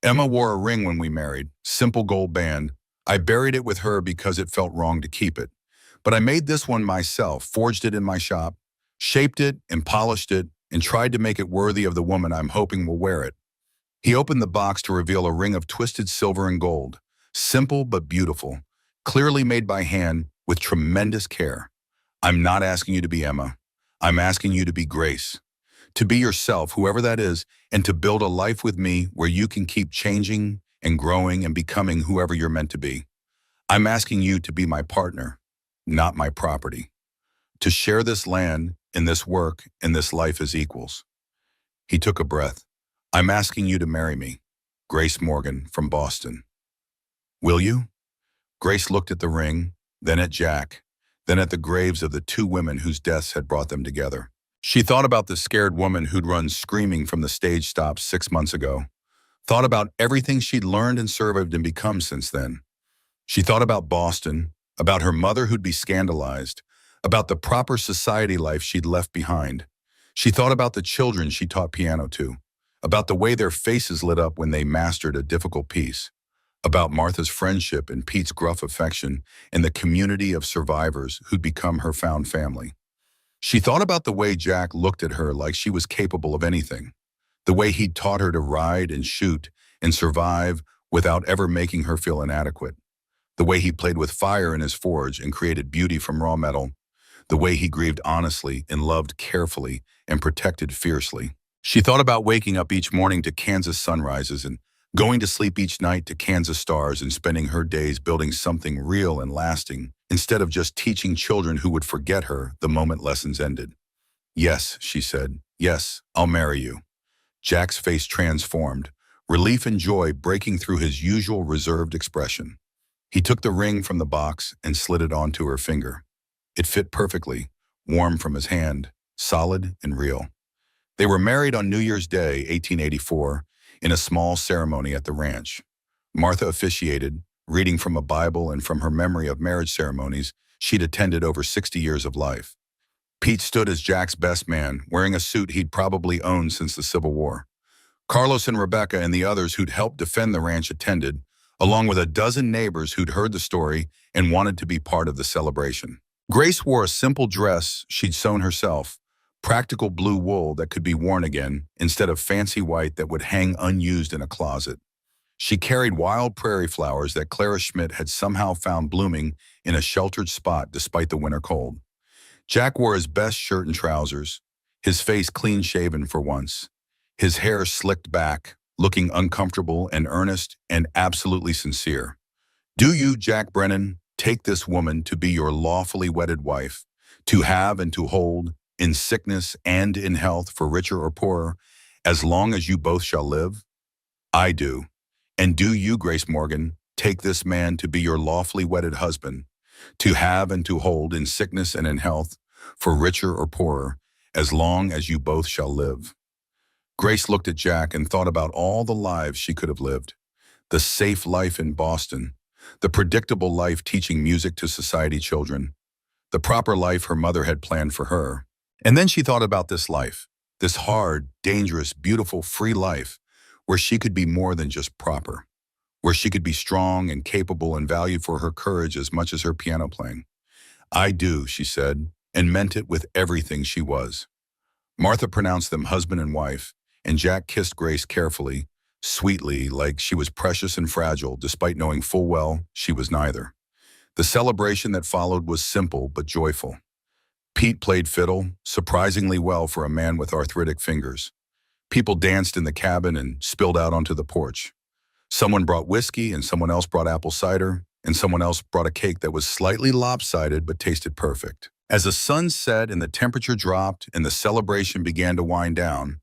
A: Emma wore a ring when we married, simple gold band. I buried it with her because it felt wrong to keep it. But I made this one myself, forged it in my shop, shaped it and polished it, and tried to make it worthy of the woman I'm hoping will wear it. He opened the box to reveal a ring of twisted silver and gold, simple but beautiful, clearly made by hand with tremendous care. I'm not asking you to be Emma. I'm asking you to be Grace. To be yourself, whoever that is, and to build a life with me where you can keep changing and growing and becoming whoever you're meant to be. I'm asking you to be my partner, not my property. To share this land and this work and this life as equals. He took a breath. I'm asking you to marry me, Grace Morgan from Boston. Will you? Grace looked at the ring, then at Jack, then at the graves of the two women whose deaths had brought them together. She thought about the scared woman who'd run screaming from the stage stops 6 months ago, thought about everything she'd learned and survived and become since then. She thought about Boston, about her mother who'd be scandalized, about the proper society life she'd left behind. She thought about the children she taught piano to, about the way their faces lit up when they mastered a difficult piece, about Martha's friendship and Pete's gruff affection and the community of survivors who'd become her found family. She thought about the way Jack looked at her like she was capable of anything, the way he'd taught her to ride and shoot and survive without ever making her feel inadequate, the way he played with fire in his forge and created beauty from raw metal, the way he grieved honestly and loved carefully and protected fiercely. She thought about waking up each morning to Kansas sunrises and going to sleep each night to Kansas stars and spending her days building something real and lasting instead of just teaching children who would forget her the moment lessons ended. Yes, she said. Yes, I'll marry you. Jack's face transformed, relief and joy breaking through his usual reserved expression. He took the ring from the box and slid it onto her finger. It fit perfectly, warm from his hand, solid and real. They were married on New Year's Day, 1884, in a small ceremony at the ranch. Martha officiated, reading from a Bible and from her memory of marriage ceremonies she'd attended over 60 years of life. Pete stood as Jack's best man, wearing a suit he'd probably owned since the Civil War. Carlos and Rebecca and the others who'd helped defend the ranch attended, along with a dozen neighbors who'd heard the story and wanted to be part of the celebration. Grace wore a simple dress she'd sewn herself, practical blue wool that could be worn again instead of fancy white that would hang unused in a closet. She carried wild prairie flowers that Clara Schmidt had somehow found blooming in a sheltered spot despite the winter cold. Jack wore his best shirt and trousers, his face clean-shaven for once, his hair slicked back, looking uncomfortable and earnest and absolutely sincere. Do you, Jack Brennan, take this woman to be your lawfully wedded wife, to have and to hold, in sickness and in health for richer or poorer, as long as you both shall live? I do. And do you, Grace Morgan, take this man to be your lawfully wedded husband, to have and to hold in sickness and in health, for richer or poorer, as long as you both shall live? Grace looked at Jack and thought about all the lives she could have lived. The safe life in Boston, the predictable life teaching music to society children, the proper life her mother had planned for her. And then she thought about this life, this hard, dangerous, beautiful, free life, where she could be more than just proper, where she could be strong and capable and valued for her courage as much as her piano playing. I do, she said, and meant it with everything she was. Martha pronounced them husband and wife, and Jack kissed Grace carefully, sweetly, like she was precious and fragile, despite knowing full well she was neither. The celebration that followed was simple but joyful. Pete played fiddle, surprisingly well for a man with arthritic fingers. People danced in the cabin and spilled out onto the porch. Someone brought whiskey and someone else brought apple cider, and someone else brought a cake that was slightly lopsided but tasted perfect. As the sun set and the temperature dropped and the celebration began to wind down,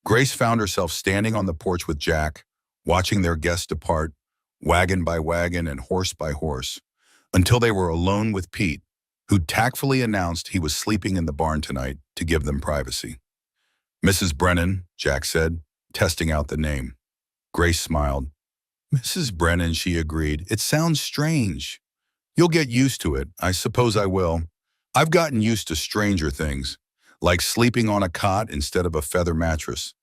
A: Grace found herself standing on the porch with Jack, watching their guests depart, wagon by wagon and horse by horse, until they were alone with Pete, who tactfully announced he was sleeping in the barn tonight to give them privacy. "Mrs. Brennan," Jack said, testing out the name. Grace smiled. "Mrs. Brennan," she agreed. "It sounds strange." "You'll get used to it. I suppose I will. I've gotten used to stranger things, like sleeping on a cot instead of a feather mattress,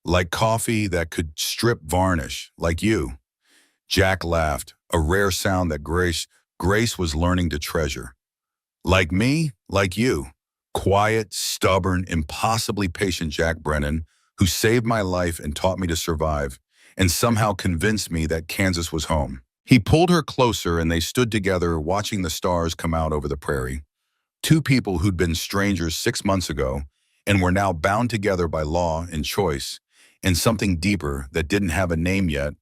A: like coffee that could strip varnish, like you." Jack laughed, a rare sound that Grace was learning to treasure. "Like me, like you. Quiet, stubborn, impossibly patient Jack Brennan, who saved my life and taught me to survive, and somehow convinced me that Kansas was home." He pulled her closer and they stood together watching the stars come out over the prairie. Two people who'd been strangers 6 months ago and were now bound together by law and choice and something deeper that didn't have a name yet,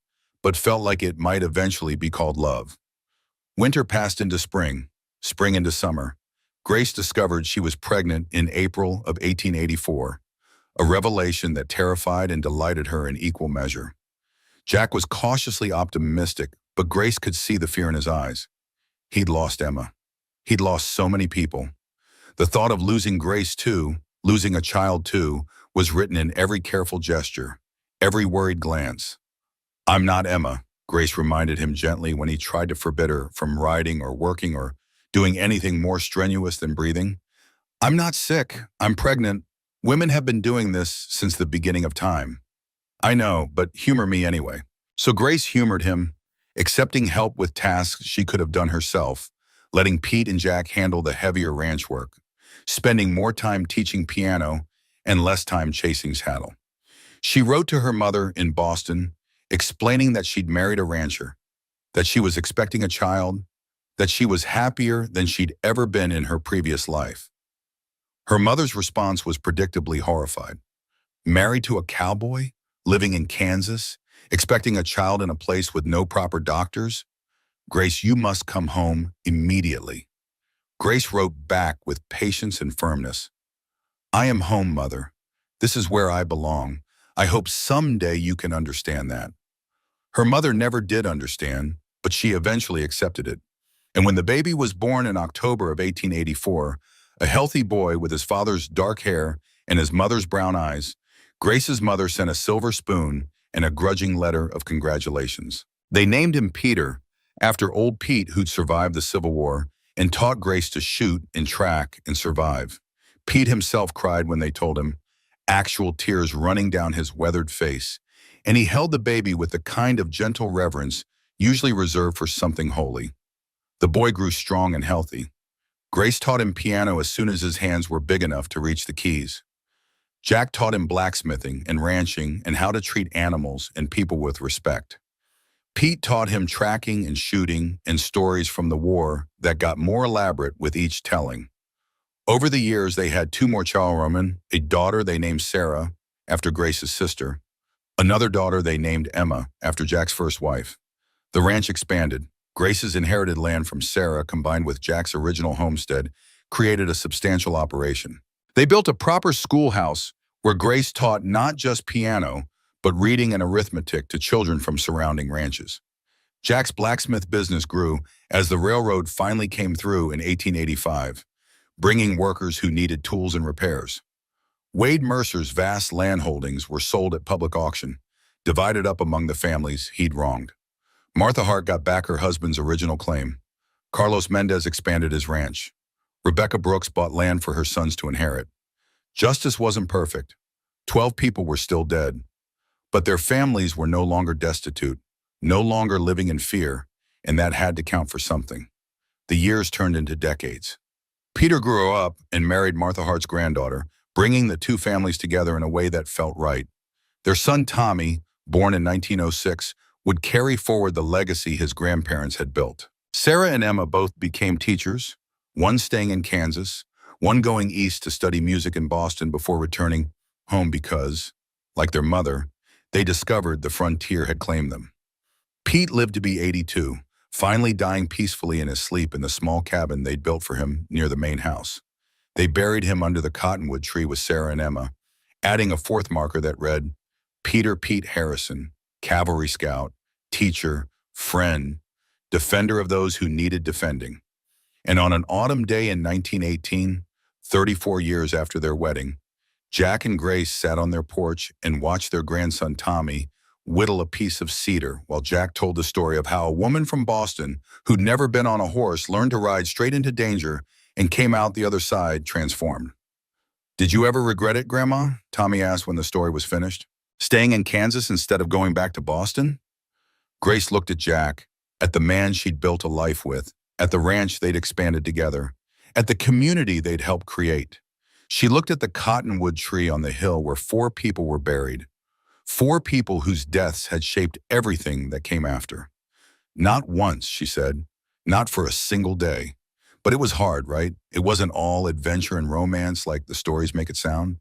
A: but felt like it might eventually be called love. Winter passed into spring, spring into summer. Grace discovered she was pregnant in April of 1884, a revelation that terrified and delighted her in equal measure. Jack was cautiously optimistic, but Grace could see the fear in his eyes. He'd lost Emma. He'd lost so many people. The thought of losing Grace too, losing a child too, was written in every careful gesture, every worried glance. "I'm not Emma," Grace reminded him gently when he tried to forbid her from riding or working or doing anything more strenuous than breathing. "I'm not sick. I'm pregnant. Women have been doing this since the beginning of time." "I know, but humor me anyway." So Grace humored him, accepting help with tasks she could have done herself, letting Pete and Jack handle the heavier ranch work, spending more time teaching piano and less time chasing cattle. She wrote to her mother in Boston, explaining that she'd married a rancher, that she was expecting a child, that she was happier than she'd ever been in her previous life. Her mother's response was predictably horrified. Married to a cowboy, living in Kansas, expecting a child in a place with no proper doctors? "Grace, you must come home immediately." Grace wrote back with patience and firmness. "I am home, Mother. This is where I belong. I hope someday you can understand that." Her mother never did understand, but she eventually accepted it. And when the baby was born in October of 1884, a healthy boy with his father's dark hair and his mother's brown eyes, Grace's mother sent a silver spoon and a grudging letter of congratulations. They named him Peter, after old Pete, who'd survived the Civil War and taught Grace to shoot and track and survive. Pete himself cried when they told him, actual tears running down his weathered face, and he held the baby with the kind of gentle reverence usually reserved for something holy. The boy grew strong and healthy. Grace taught him piano as soon as his hands were big enough to reach the keys. Jack taught him blacksmithing and ranching and how to treat animals and people with respect. Pete taught him tracking and shooting and stories from the war that got more elaborate with each telling. Over the years, they had two more children, a daughter they named Sarah, after Grace's sister, another daughter they named Emma, after Jack's first wife. The ranch expanded. Grace's inherited land from Sarah, combined with Jack's original homestead, created a substantial operation. They built a proper schoolhouse where Grace taught not just piano, but reading and arithmetic to children from surrounding ranches. Jack's blacksmith business grew as the railroad finally came through in 1885, bringing workers who needed tools and repairs. Wade Mercer's vast land holdings were sold at public auction, divided up among the families he'd wronged. Martha Hart got back her husband's original claim. Carlos Mendez expanded his ranch. Rebecca Brooks bought land for her sons to inherit. Justice wasn't perfect. 12 people were still dead. But their families were no longer destitute, no longer living in fear, and that had to count for something. The years turned into decades. Peter grew up and married Martha Hart's granddaughter, bringing the two families together in a way that felt right. Their son Tommy born in 1906, would carry forward the legacy his grandparents had built. Sarah and Emma both became teachers, one staying in Kansas, one going east to study music in Boston before returning home because, like their mother, they discovered the frontier had claimed them. Pete lived to be 82, finally dying peacefully in his sleep in the small cabin they'd built for him near the main house. They buried him under the cottonwood tree with Sarah and Emma, adding a fourth marker that read, Peter Pete Harrison, cavalry scout, teacher, friend, defender of those who needed defending. And on an autumn day in 1918, 34 years after their wedding, Jack and Grace sat on their porch and watched their grandson Tommy whittle a piece of cedar while Jack told the story of how a woman from Boston who'd never been on a horse learned to ride straight into danger and came out the other side transformed. Did you ever regret it, Grandma? Tommy asked when the story was finished. Staying in Kansas instead of going back to Boston? Grace looked at Jack, at the man she'd built a life with, at the ranch they'd expanded together, at the community they'd helped create. She looked at the cottonwood tree on the hill where 4 people were buried, 4 people whose deaths had shaped everything that came after. Not once, she said, not for a single day. But it was hard, right? It wasn't all adventure and romance like the stories make it sound.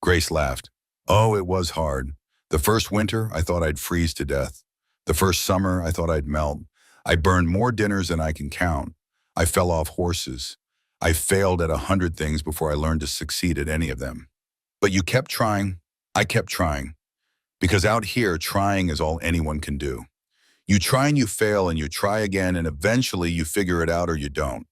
A: Grace laughed. Oh, it was hard. The first winter, I thought I'd freeze to death. The first summer, I thought I'd melt. I burned more dinners than I can count. I fell off horses. I failed at 100 things before I learned to succeed at any of them. But you kept trying. I kept trying. Because out here, trying is all anyone can do. You try and you fail and you try again and eventually you figure it out or you don't.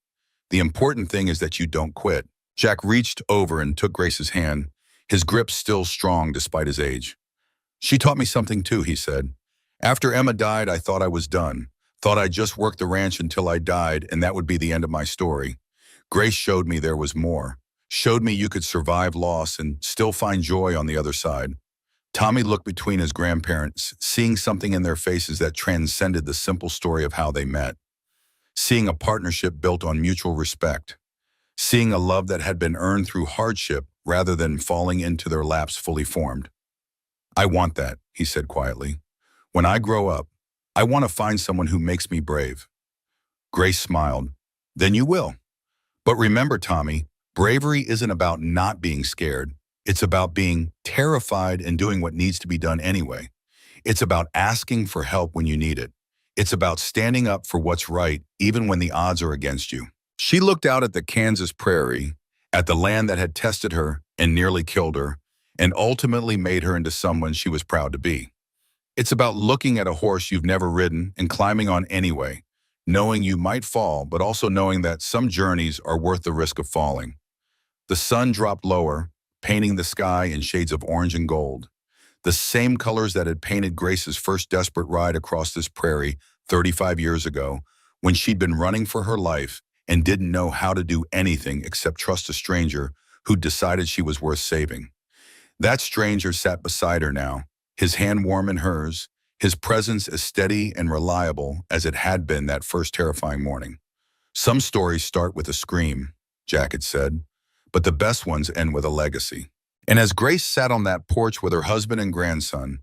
A: The important thing is that you don't quit. Jack reached over and took Grace's hand, his grip still strong despite his age. She taught me something too, he said. After Emma died, I thought I was done. Thought I'd just work the ranch until I died and that would be the end of my story. Grace showed me there was more. Showed me you could survive loss and still find joy on the other side. Tommy looked between his grandparents, seeing something in their faces that transcended the simple story of how they met. Seeing a partnership built on mutual respect. Seeing a love that had been earned through hardship rather than falling into their laps fully formed. I want that, he said quietly. When I grow up, I want to find someone who makes me brave. Grace smiled. Then you will. But remember, Tommy, bravery isn't about not being scared. It's about being terrified and doing what needs to be done anyway. It's about asking for help when you need it. It's about standing up for what's right, even when the odds are against you. She looked out at the Kansas prairie, at the land that had tested her and nearly killed her, and ultimately made her into someone she was proud to be. It's about looking at a horse you've never ridden and climbing on anyway, knowing you might fall, but also knowing that some journeys are worth the risk of falling. The sun dropped lower, painting the sky in shades of orange and gold. The same colors that had painted Grace's first desperate ride across this prairie 35 years ago, when she'd been running for her life and didn't know how to do anything except trust a stranger who'd decided she was worth saving. That stranger sat beside her now, his hand warm in hers, his presence as steady and reliable as it had been that first terrifying morning. Some stories start with a scream, Jack had said, but the best ones end with a legacy. And as Grace sat on that porch with her husband and grandson,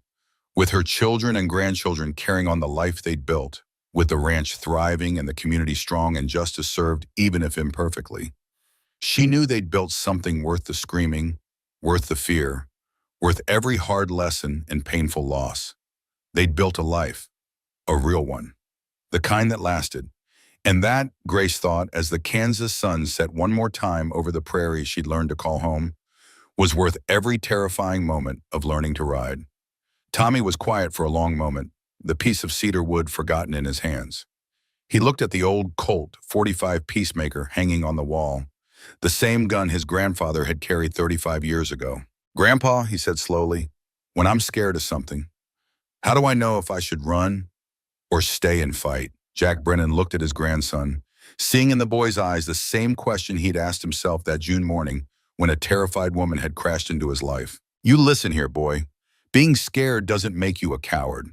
A: with her children and grandchildren carrying on the life they'd built, with the ranch thriving and the community strong and justice served even if imperfectly, she knew they'd built something worth the screaming, worth the fear, worth every hard lesson and painful loss. They'd built a life, a real one, the kind that lasted. And that, Grace thought, as the Kansas sun set one more time over the prairie she'd learned to call home, was worth every terrifying moment of learning to ride. Tommy was quiet for a long moment, the piece of cedar wood forgotten in his hands. He looked at the old Colt .45 Peacemaker hanging on the wall, the same gun his grandfather had carried 35 years ago. Grandpa, he said slowly, when I'm scared of something, how do I know if I should run or stay and fight? Jack Brennan looked at his grandson, seeing in the boy's eyes the same question he'd asked himself that June morning when a terrified woman had crashed into his life. You listen here, boy. Being scared doesn't make you a coward.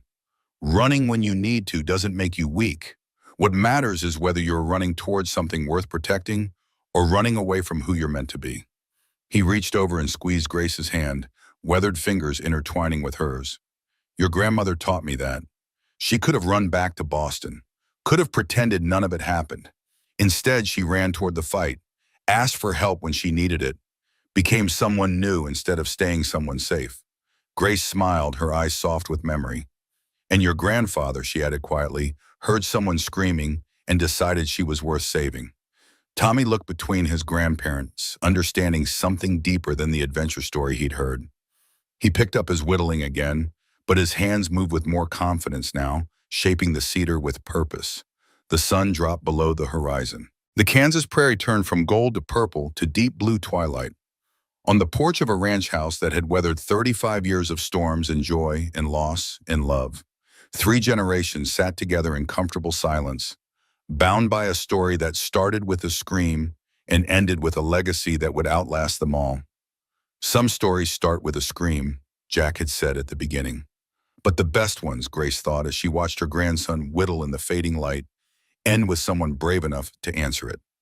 A: Running when you need to doesn't make you weak. What matters is whether you're running towards something worth protecting or running away from who you're meant to be. He reached over and squeezed Grace's hand, weathered fingers intertwining with hers. Your grandmother taught me that. She could have run back to Boston, could have pretended none of it happened. Instead, she ran toward the fight, asked for help when she needed it, became someone new instead of staying someone safe. Grace smiled, her eyes soft with memory. And your grandfather, she added quietly, heard someone screaming and decided she was worth saving. Tommy looked between his grandparents, understanding something deeper than the adventure story he'd heard. He picked up his whittling again, but his hands moved with more confidence now, shaping the cedar with purpose. The sun dropped below the horizon. The Kansas prairie turned from gold to purple to deep blue twilight. On the porch of a ranch house that had weathered 35 years of storms and joy and loss and love, 3 generations sat together in comfortable silence, bound by a story that started with a scream and ended with a legacy that would outlast them all. Some stories start with a scream, Jack had said at the beginning. But the best ones, Grace thought as she watched her grandson whittle in the fading light, end with someone brave enough to answer it.